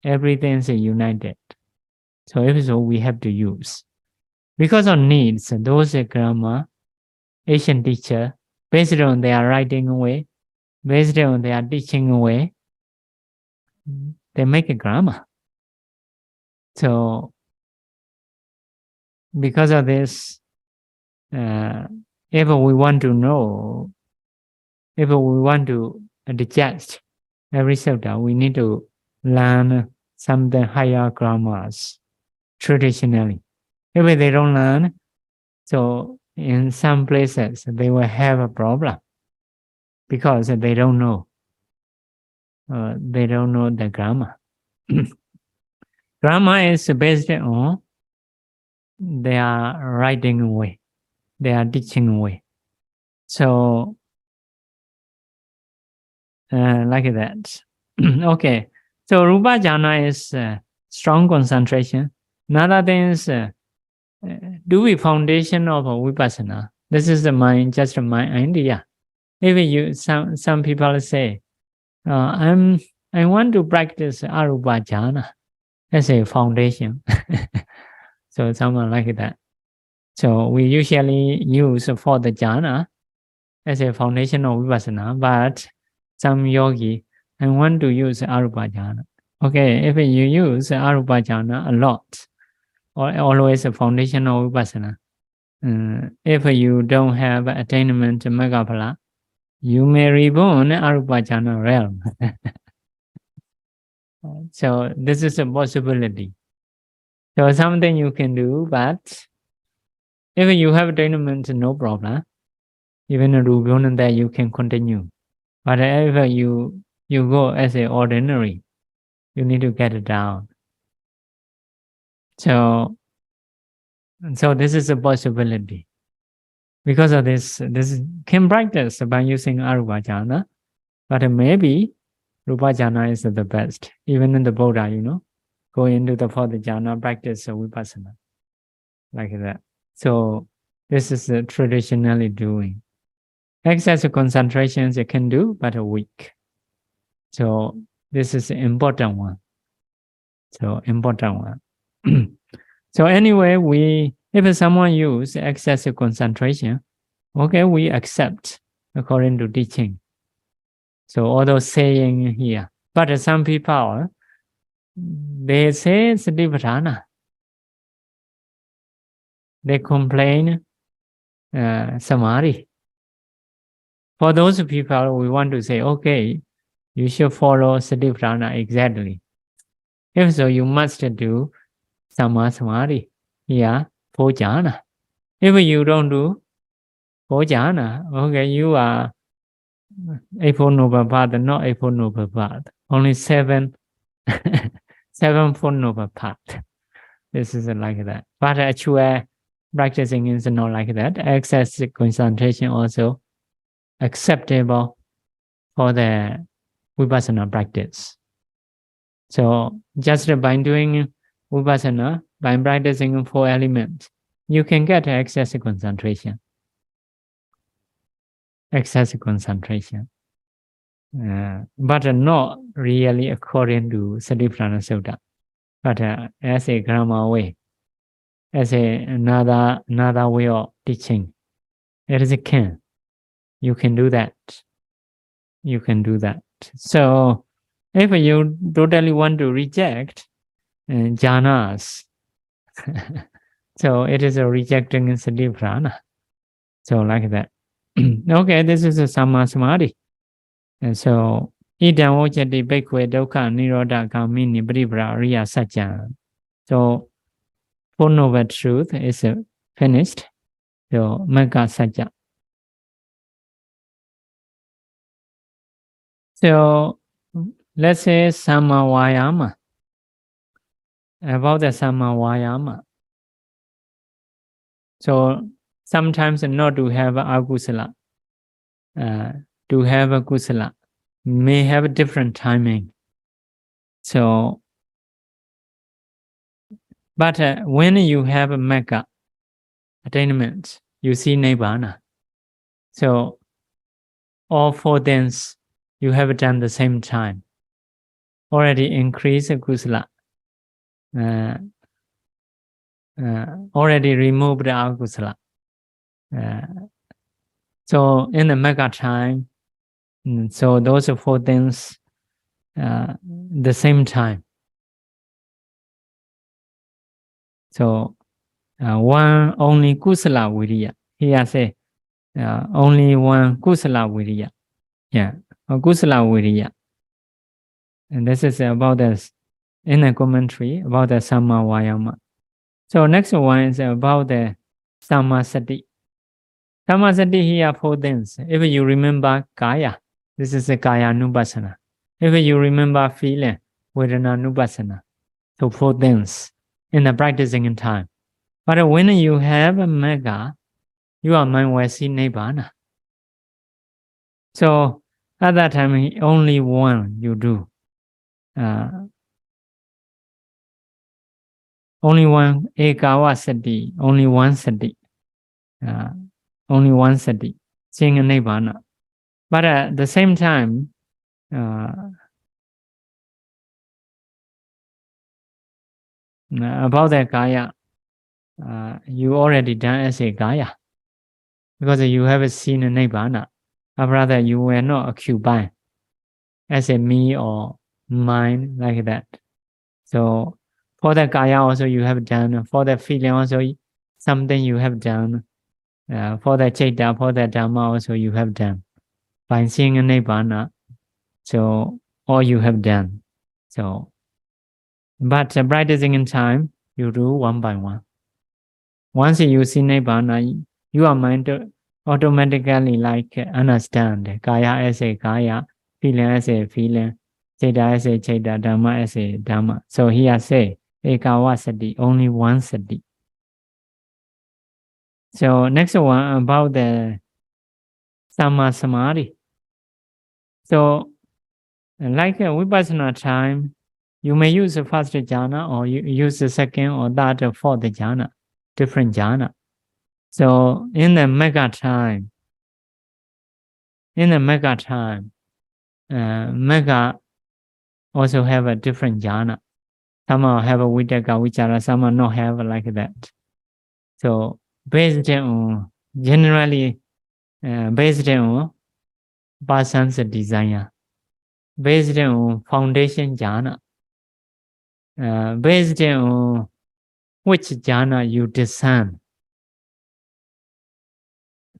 everything is united. So if so, we have to use. Because of needs, those grammar, Asian teacher, based on their writing way, based on their teaching way, they make a grammar. So because of this, if we want to know, if we want to digest every Sutta, we need to learn something higher grammars traditionally. If they don't learn, so in some places they will have a problem because they don't know. They don't know the grammar. Grammar is based on their writing way, their teaching way. So like that. Okay. So Rupa Jhana is strong concentration. Another thing is do we foundation of Vipassana. This is just my idea. If you some people say, I want to practice Arupa Jhana as a foundation. So someone like that. So we usually use for the jhana as a foundation of Vipassana, but some yogi, I want to use Arupa Jhana. Okay, if you use Arupa Jhana a lot, or always a foundation of Vipassana, if you don't have attainment to Magaphala, you may reborn Arupa Jhana realm. So this is a possibility. So something you can do, but if you have attainment, no problem. Even a Rubyon that you can continue. But if you go as an ordinary, you need to get it down. So this is a possibility. Because of this can practice by using Arupa Jhana, but maybe Rupa Jhana is the best. Even in the Buddha, go into the fourth jhana, practice Vipassana. Like that. So this is traditionally doing. Excessive concentrations you can do, but weak. So this is an important one. So important one. So anyway, if someone use excessive concentration, okay, we accept according to teaching. So all those saying here, but some people they say Satipaṭṭhāna. They complain samadhi. For those people, we want to say, okay, you should follow Satipaṭṭhāna exactly. If so, you must do samadhi. Yeah, for jhana. If you don't do for jhana, okay, you are Eightfold Noble Path, not Eightfold Noble Path. Only sevenfold Noble Path. This is like that. But actually, practicing is not like that. Excessive concentration also acceptable for the Vipassana practice. So just by doing Vipassana, by practicing 4 elements, you can get excessive concentration. Excessive concentration. But not really according to Satipaṭṭhāna Sutta, but as a grammar way, as another way of teaching. It is a can. You can do that. You can do that. So if you totally want to reject jhanas, so it is a rejecting Satipaṭṭhāna. So like that. Okay, this is a Samma Samadhi. And so, idam ojati bhikkhave dukkha nirodha gamini paripara ariya sajja. So, Four Noble Truth is finished. So, Magga Sajja. So, let's say Samma Vayama. About the Samma Vayama. So sometimes not to have akusala, to have a kusala may have a different timing. So, but when you have a mega attainment, you see nibbana. So all four things you have done the same time. Already increase kusala. Already removed the akusala. So in the mega time, so those four things the same time. So one only kusala viriya. Here say only one kusala viriya. Yeah, kusala viriya. And this is about this in the commentary about the Samma Vayama. So next one is about the Sammasati. Sammasati here four things. If you remember Kaya, this is a Kaya Nupassana. If you remember feeling, Vedana Nupassana. So four things in the practicing in time. But when you have a mega, your mind will see Nibbana. So at that time, only one you do. Only one Ekawa Sati, only one Sati. Only one Sati, seeing a Nibbana. But at the same time, about the Kaya, you already done as a Kaya. Because you have seen a Nibbana. Or rather, you were not occupied as a me or mine like that. So for the Kaya also you have done. For the feeling also something you have done. For the Chaita, for the Dhamma also you have done. By seeing a Nibbana, so all you have done. So, but practicing in time, you do one by one. Once you see Nibbana, your mind automatically like understand Kaya as a Kaya, feeling as a feeling, Chaita as a Chaita, Dhamma as a Dhamma. So here say Ekawa Sati, only one Sati. So next one about the Samma Samadhi. So like Vipassana time, you may use the first jhana or you use the second or third, fourth jhana, different jhana. So in the mega time, mega also have a different jhana. Some have a Vitaka, Vichara, some not have like that. So based on generally based on person's desire, based on foundation jhana, based on which jhana you discern.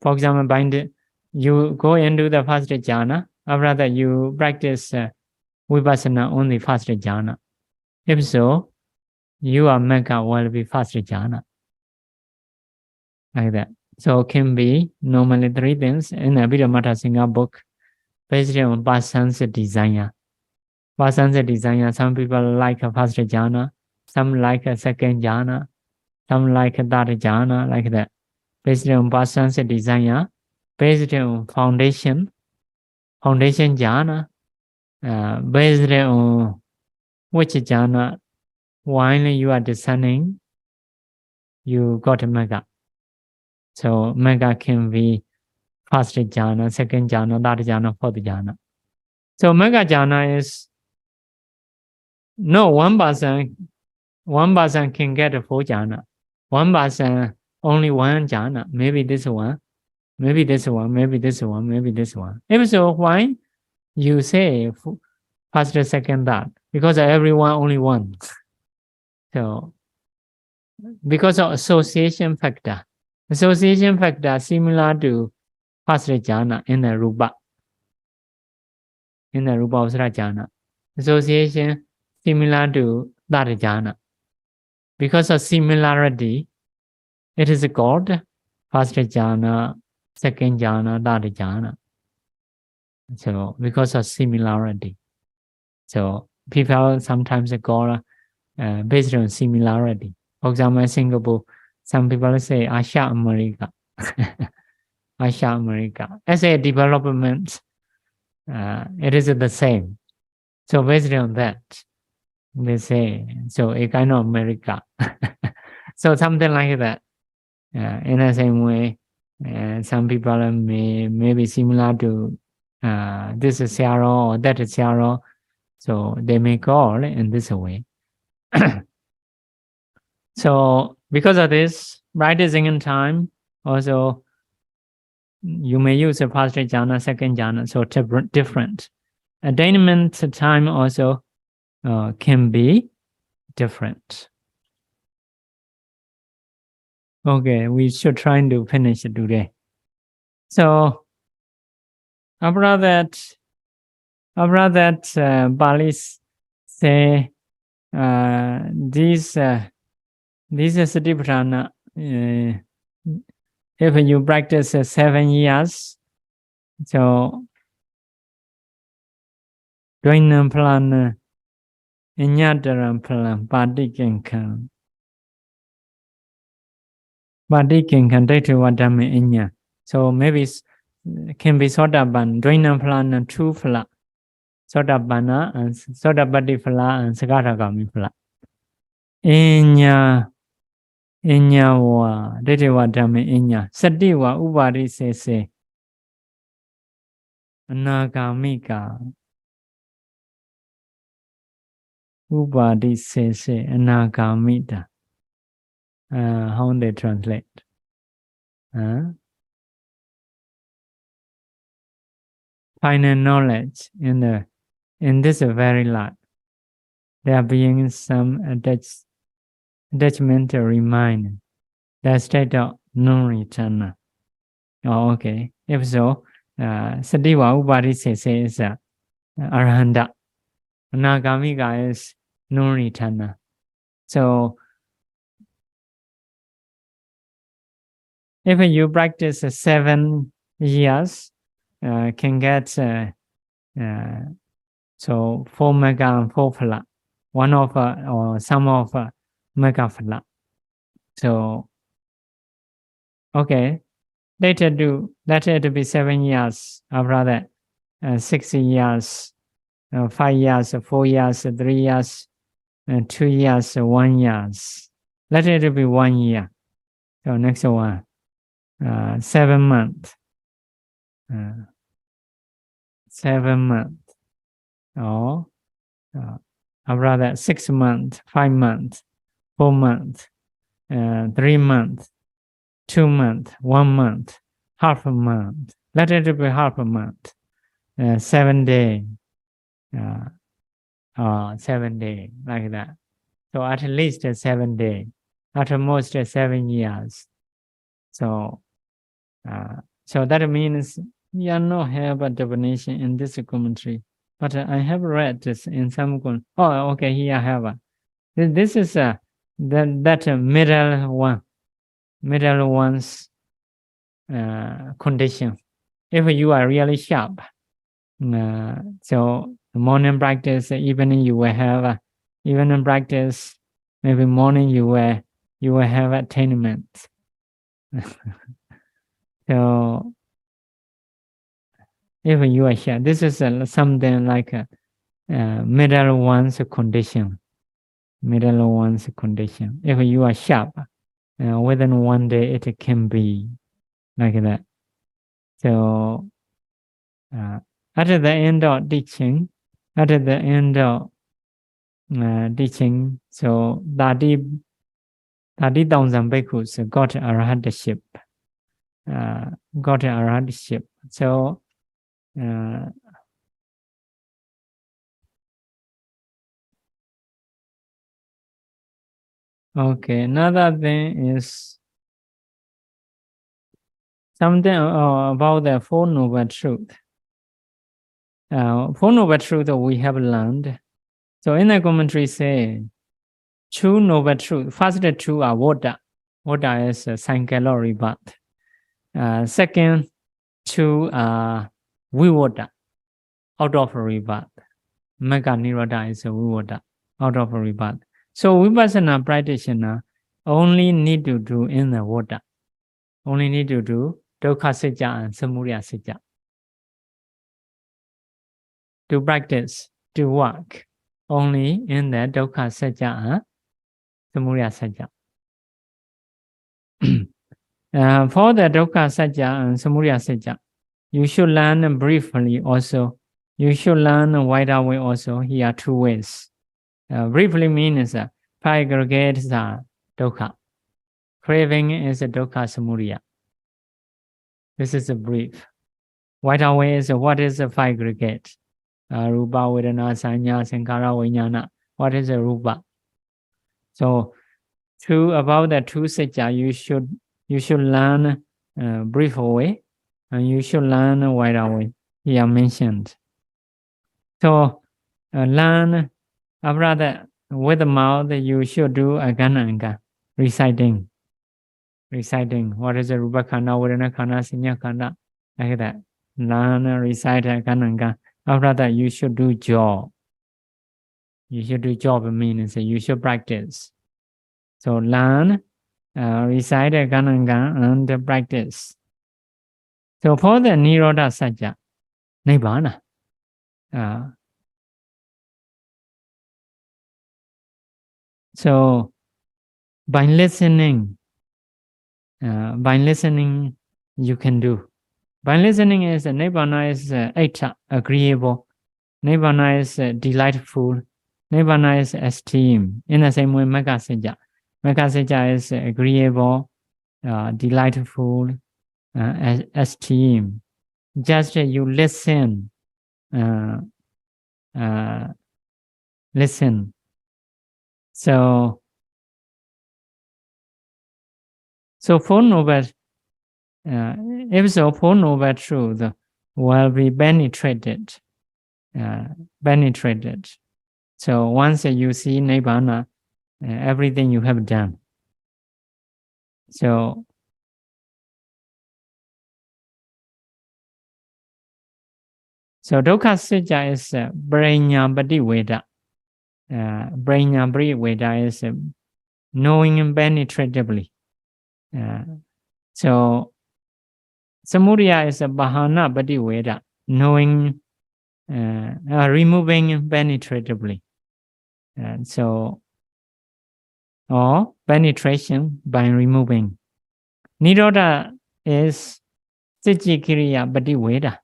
For example, you go into the first jhana, or rather you practice Vipassana on the first jhana. If so, your mega will be first jhana. Like that. So it can be normally three things in the Abhidhamma Singha book based on person's desire. Person's desire, some people like a first jhana, some like a second jhana, some like a third jhana, like that. Based on person's desire, based on foundation jhana, based on which jhana, while you are discerning, you got a mega. So mega can be first jhana, second jhana, third jhana, fourth jhana. So mega jhana is no one person can get a full jhana. One person only one jhana, maybe this one, maybe this one, maybe this one, maybe this one. If so, why you say first, second, third? Because everyone only one. So because of association factor. Association factor similar to first jhana in the rupa. In the rupa avasara jhana. Association similar to third jhana. Because of similarity, it is called first jhana, second jhana, third jhana. So because of similarity. So people sometimes call based on similarity. For example, Singapore, some people say Asia America. Asia America. As a development, it is the same. So based on that, they say, so a kind of America. So something like that. In the same way, some people may be similar to this is Seattle or that is Seattle. So they may call in this way. So because of this, practicing in time, also you may use the first jhana, second jhana, so different. Attainment time also can be different. Okay, we should try to finish today. So after that, Bali say these Satipatthāna, if you practice 7 years, so Dvainam Phalana, Iññātaram Phalam, Pātikinkan, Daitavadame Iññā. So maybe can be Sotapan, Dvainam Phalana, 2 Phala, Sotapana, and Sotapati Phala, and Sagatagami Phala. Iññā wa Daitavadame Iññā, Satiwa Upari se Anagamika. Upadi se anagamita. How they translate? Final knowledge in this very life. There being some attachment remind the state of non-return. Oh, okay. If so, Satiwa Upadi se is Arahanta. Anagamika is non-returner. So if you practice 7 years, can get so 4 mega and 4 phala, one of or some of mega phala. So okay, let it be 7 years. After that, 6 years. 5 years, 4 years, 3 years, 2 years, 1 year. Let it be 1 year. So next one, 7 months. 7 months. Or after that, 6 months, 5 months, 4 months, 3 months, 2 months, 1 month, half a month. Let it be half a month. 7 days. 7 days, like that. So at least 7 days, at most 7 years. So that means you not have a definition in this commentary, but I have read this in some. Oh, okay, here I have a. This is that middle one's condition. If you are really sharp, so morning practice, evening you will have evening practice. Maybe morning you will have attainment. So if you are sharp, this is something like a middle one's condition. Middle one's condition. If you are sharp, within 1 day it can be like that. So at the end of teaching, so Dadi 30,000 bhikkhus got arhatship. So okay, another thing is something about the Four Noble Truth. Four Noble Truth we have learned. So in the commentary say, True Noble Truth. First two are Vada. Vada is Sankala rebirth. Second two are Vivada, out of rebirth. Magga Nirodha is a Vivada, out of a rebirth. So Vipassana practitioner only need to do in the water. Only need to do Dukkha Sitya and Samudaya Sitya. To practice, to work, only in the Dukkha Sitya and Samudaya Sitya. For the Dukkha Satya and Samudaya Satya, you should learn briefly also. You should learn a wider way also. Here are two ways. Briefly means five aggregates are dukkha. Craving is a dukkha samudaya. This is a brief. Wider way is what is the five aggregate? Rupa, Vedana, Sanya, Sankara, Vijnana. What is a rupa? So, about the two satya, you should learn brief way, and you should learn a wider way. Here mentioned. So, learn after that with the mouth. You should do agananga, reciting. What is a rupa khanda, vedana khanda, sanya khanda, like that. Learn, recite agananga. After that, you should do job. You should do job means you should practice. So learn, recite agananga, and practice. So for the Nirodha Satya, Nibbana. So by listening, you can do. By listening is Nibbana is aita, agreeable. Nibbana is delightful. Nibbana is esteem. In the same way, Magga Satya. Magga Satya is agreeable, delightful, esteem. Just you listen. Listen. So Four Noble, if so, Four Noble Truth will be penetrated. So once you see Nibbana, everything you have done. So Dukkha Satya is Brahnya Badi Veda. Brahnya Badi Veda is knowing penetratively. So Samudaya is a Bahana Badi Veda, knowing, removing penetratively. Or penetration by removing. Nirodha is Sijikiriya Badi Veda.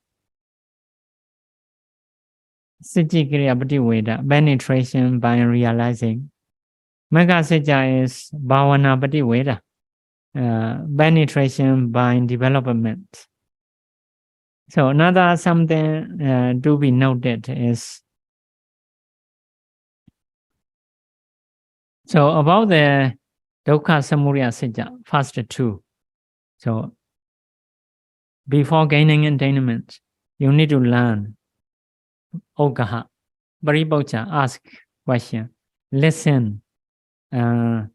Sijikiriya Badi Veda, penetration by realizing. Magga Satya is Bhavana Badi Veda. Penetration by development. So another something to be noted is, so about the Dukkha Samudaya Satya, first two. So before gaining attainment, you need to learn. Ogaha, Paribhaucha, ask question, listen, bearing,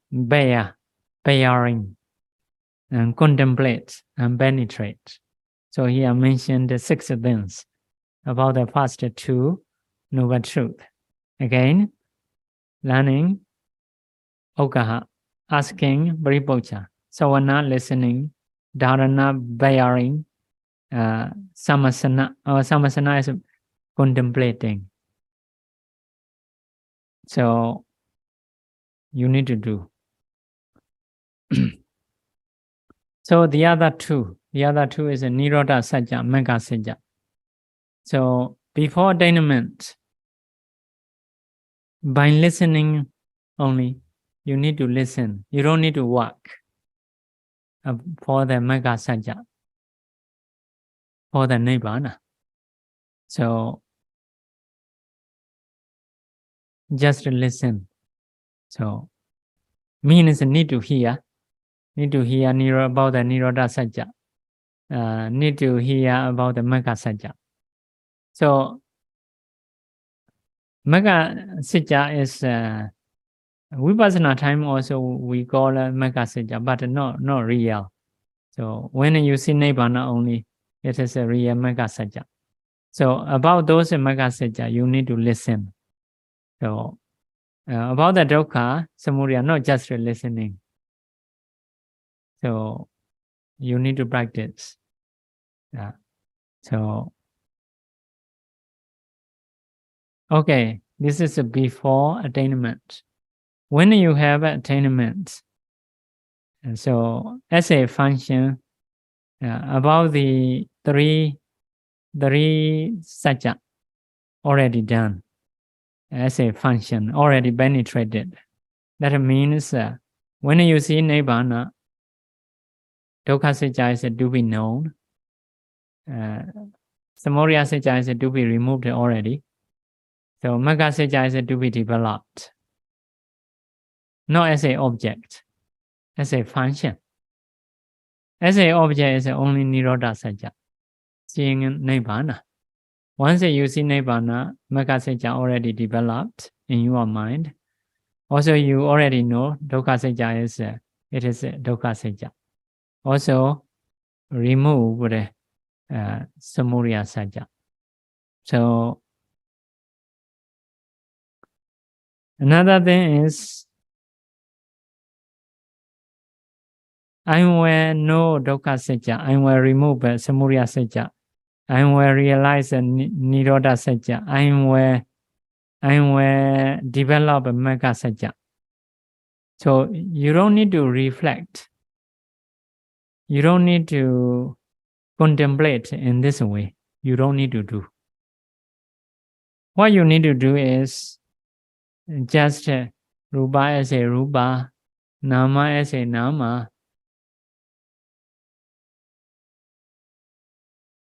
and contemplate and penetrate. So here I mentioned the 6 things about the first two noble truth. Again, learning, Ogaha, asking, Paribhaucha, Savana, listening, Dharana, bearing, Samasana, or Samasana is contemplating. So you need to do. So the other two is a Nirodha Satya, Magga Satya. So before attainment, by listening only, you need to listen. You don't need to work for the Magga Satya, for the Nibbana. So just listen. So means need to hear about the Nirodha Satya. Need to hear about the Magga Satya. So Magga Satya is Vipassana time also we call Magga Satya, but not real. So when you see Nibbana only, it is a real Magga Satya. So about those Magga Satya, you need to listen. So about the dukkha, samudaya, not just listening. So you need to practice. Yeah. So okay, this is before attainment. When you have attainment, and so as a function, about the three sajja already done as a function, already penetrated. That means when you see nibbana, dukkha sajja is to be known. Samudaya sajja is to be removed already. So magga sajja is to be developed. Not as an object, as a function. As an object is only nirodha sajja, seeing nibbana. Once you see nibbana, magga sajja already developed in your mind. Also, you already know dukkha sajja is it is dukkha sajja. Also, remove samudaya sajja. So another thing is, I will know dukkha sajja. I will remove samudaya sajja. I will realize nirodha sajja. I will develop magga sajja. So you don't need to reflect. You don't need to contemplate in this way. You don't need to do. What you need to do is just rupa as a rupa, nama as a nama.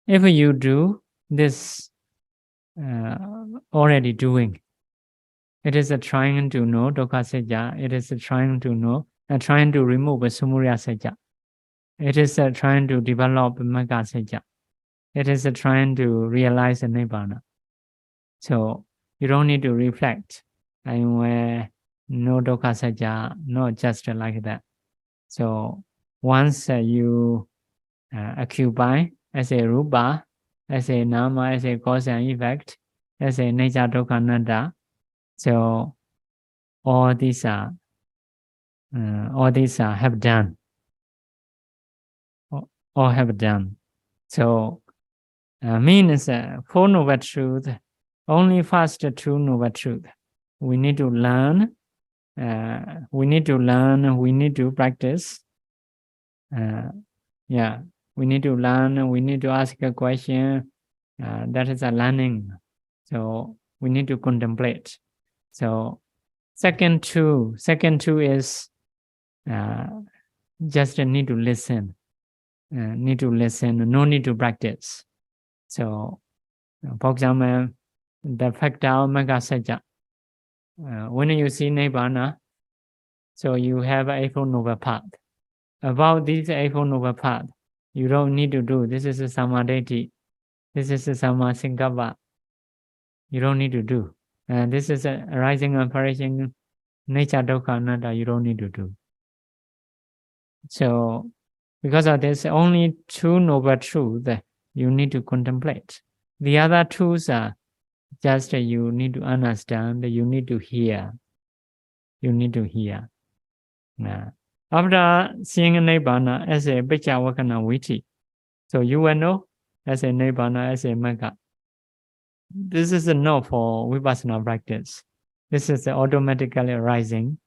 If you do this already doing, it is trying to know dukkha sajja. It is trying to know, trying to remove samudaya sajja. It is trying to develop magga sajja. It is trying to realize nibbana. So you don't need to reflect. I will know dukkha sajja, not just like that. So once you occupy as a rupa, as a nama, as a cause and effect, as a nature dukkha anatta, so all these are have done. All have done. So means Four Noble Truth, only first two Noble Truth. We need to learn. We need to learn. We need to practice. Yeah, we need to learn. We need to ask a question. That is a learning. So we need to contemplate. So second two is just need to listen. Need to listen. No need to practice. So, for example, the factor of magga sajja. When you see nibbana, so you have Eightfold Noble Path. About this Eightfold Noble Path, you don't need to do. This is a samadhi. This is a sammasankappa. You don't need to do. This is a arising and perishing nature dukkha anatta. You don't need to do. So, because of this, only two noble truths you need to contemplate. The other truths are just you need to understand, you need to hear. You need to hear. After seeing nibbana as a picca vakana viti, so you will know as a nibbana, as a magga. This is not for vipassana practice. This is automatically arising,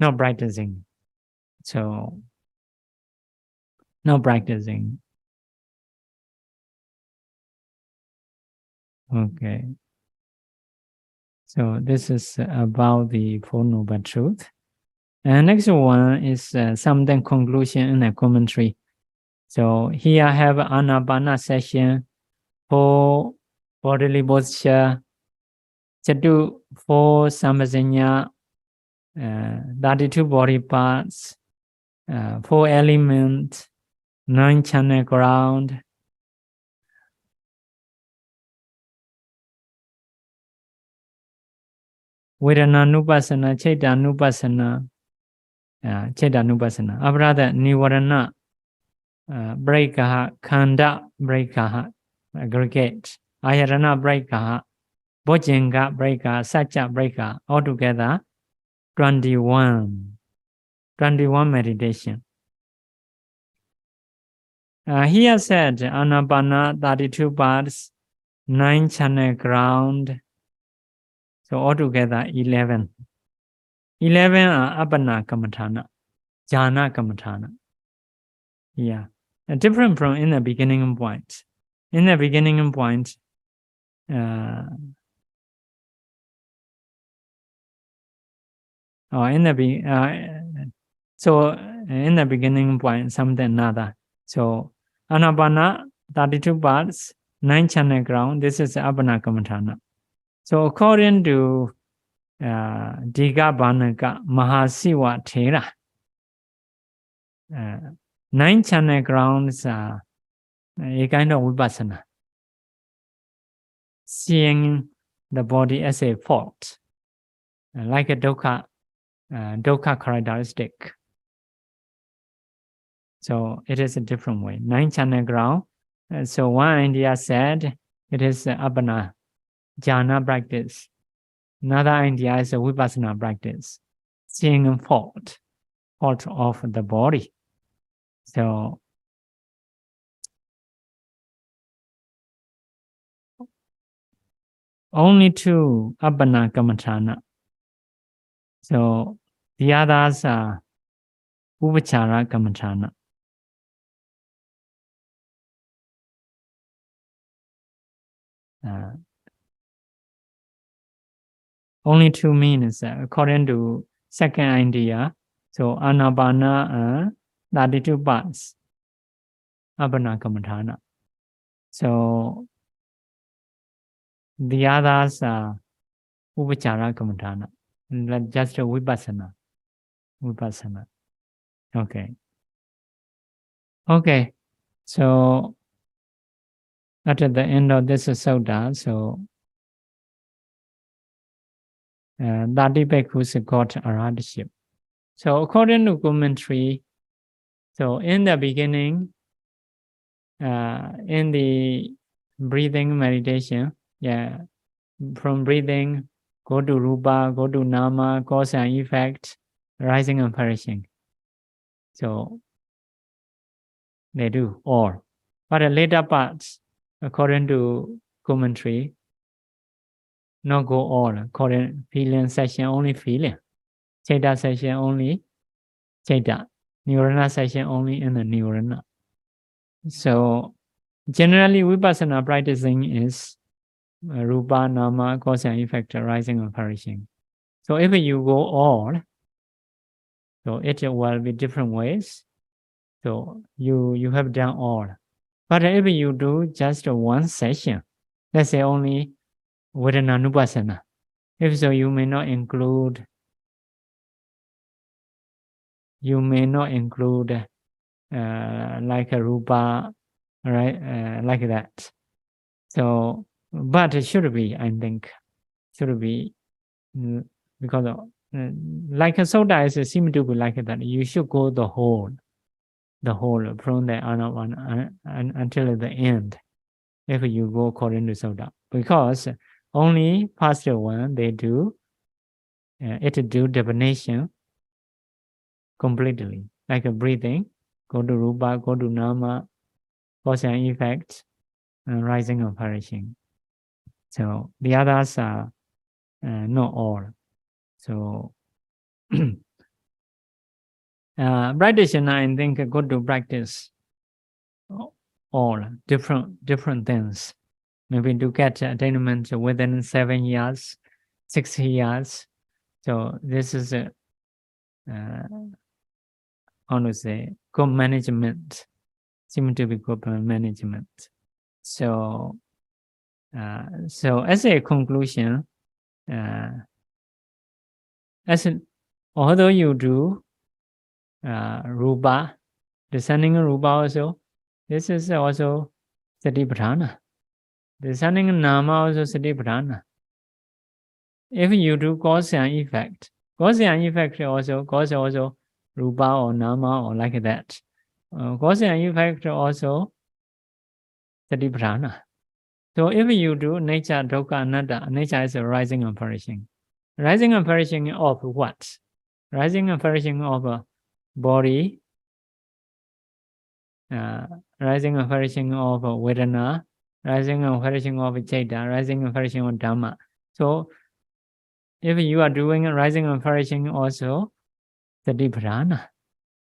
not practicing. So, not practicing. Okay. So this is about the Four Noble Truths. And next one is something conclusion in a commentary. So here I have Anapana session for bodily posture, Chatu for Samazanya, 32 body parts, 4 elements, 9 channel ground, Vedana-nupassana, Chitta-nupassana, Chitta-nupassana. After that, Nivarana, Breakaha, Khanda, Breakaha, aggregate, Ayarana, Breakaha, Bojjhanga breaker, Satya breaker, altogether 21 meditation. Here said Anapana 32 parts, 9 channel ground, so altogether 11. 11 are Apana Kamathana, Jhana Kamathana. Yeah, different from in the beginning point. In the beginning point, or in the so in the beginning point something another. So Anapana 32 parts, 9 channel ground. This is Apana Kamathana. So according to JJanakābhivaṃsa Mahāsatipaṭṭhāna, 9 channel grounds are a kind of vipassana, seeing the body as a fault, like a dukkha characteristic. So it is a different way. 9 channel ground. So one idea said it is Apana jhana practice. Another idea is a vipassana practice, seeing a fault of the body. So only 2 Apana Kamathana. So the others are Upachara Kamathana. Only 2 means according to second idea. So Anapana 32 parts, Apana Kamathana. So the others are Upachara Kamathana, just a vipassana. Okay. So at the end of this Sutta, so 30 bhikkhus got arhatship. So according to commentary, so in the beginning, in the breathing meditation, from breathing, go to rupa, go to nama, cause and effect, rising and perishing. So they do all. But the later parts, according to commentary, not go all. According feeling session, only feeling. Citta session, only citta. Nirvana session, only in the nirvana. So generally, vipassana practicing is rupa, nama, cause and effect, rising and perishing. So if you go all, so it will be different ways. So you have done all. But if you do just one session, let's say only Vedananupassana, if so, you may not include like a rupa, right? Like that. So, but it should be, I think, because of, like a Sutta is seem to be like that. You should go the whole from the Anapana until the end, if you go according to Sutta, because only past one they do definition completely, like a breathing, go to rupa, go to nama, cause and effect, rising and perishing. So the others are not all. So practitioner, I think, good to practice all different things. Maybe to get attainment within 7 years, 6 years. So this is how to say, good management. Seem to be good management. So as a conclusion, although you do rupa, descending rupa also, this is also Satipaṭṭhāna. Descending nama also Satipaṭṭhāna. If you do cause and effect also, cause also rupa or nama or like that. Cause and effect also Satipaṭṭhāna. So if you do nature, dukkha, anatta, nature is arising and perishing. Rising and perishing of what? Rising and perishing of a body, rising and perishing of vedana, rising and perishing of citta, rising and perishing of dhamma. So if you are doing rising and perishing also, Satipaṭṭhāna,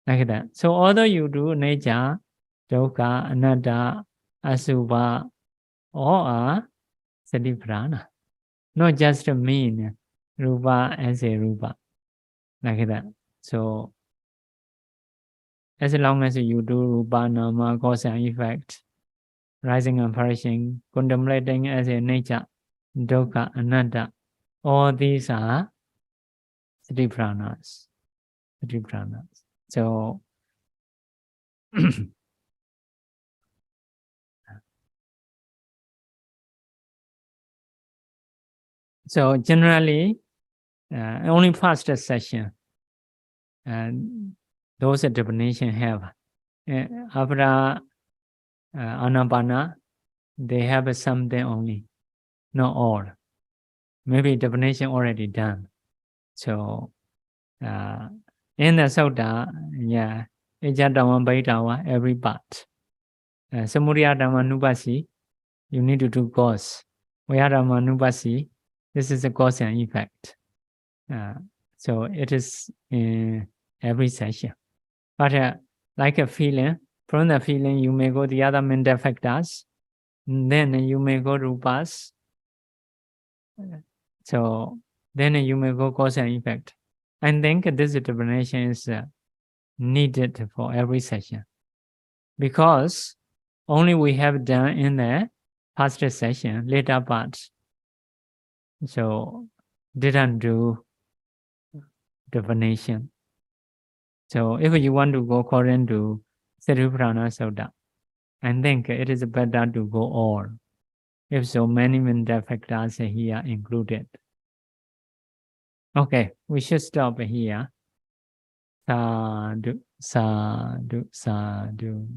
like that. So although you do nature, dukkha, anatta, asubha, all are Satipaṭṭhāna. Not just mean rupa as a rupa, like that. So as long as you do rupa, nama, cause and effect, rising and perishing, contemplating as a nature, dukkha, anatta, all these are Satipaṭṭhānas. So so generally, only first session, those definition have. After anapana, they have something only, not all. Maybe definition already done. So in the Sutta, yeah, JJanakābhivaṃsa, every part. Samudaya you need to do cause. Vayādhammanupasi, this is the cause and effect. So it is in every session. But like a feeling, from the feeling you may go the other mental factors, then you may go rupas. So then you may go cause and effect. I think this determination is needed for every session. Because only we have done in the past session, later parts. So didn't do definition. So if you want to go according to Satipaṭṭhāna Sutta, I think it is better to go all. If so many mental factors are here included. Okay, we should stop here. Sadhu, sadhu, sadhu.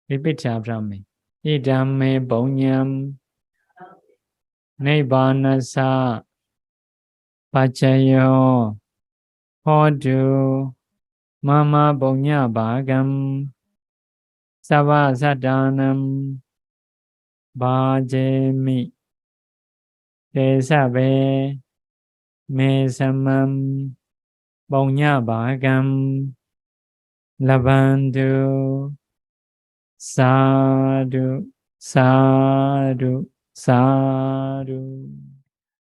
Repeat after me. Idam me bonyam Nibbanasa Pachayo Hodu Mama Bonya Bhagam Savasadanam Bhajemi Desabe Mesamam Bonya Bhagam Labandu Sadhu Sadhu Sadhu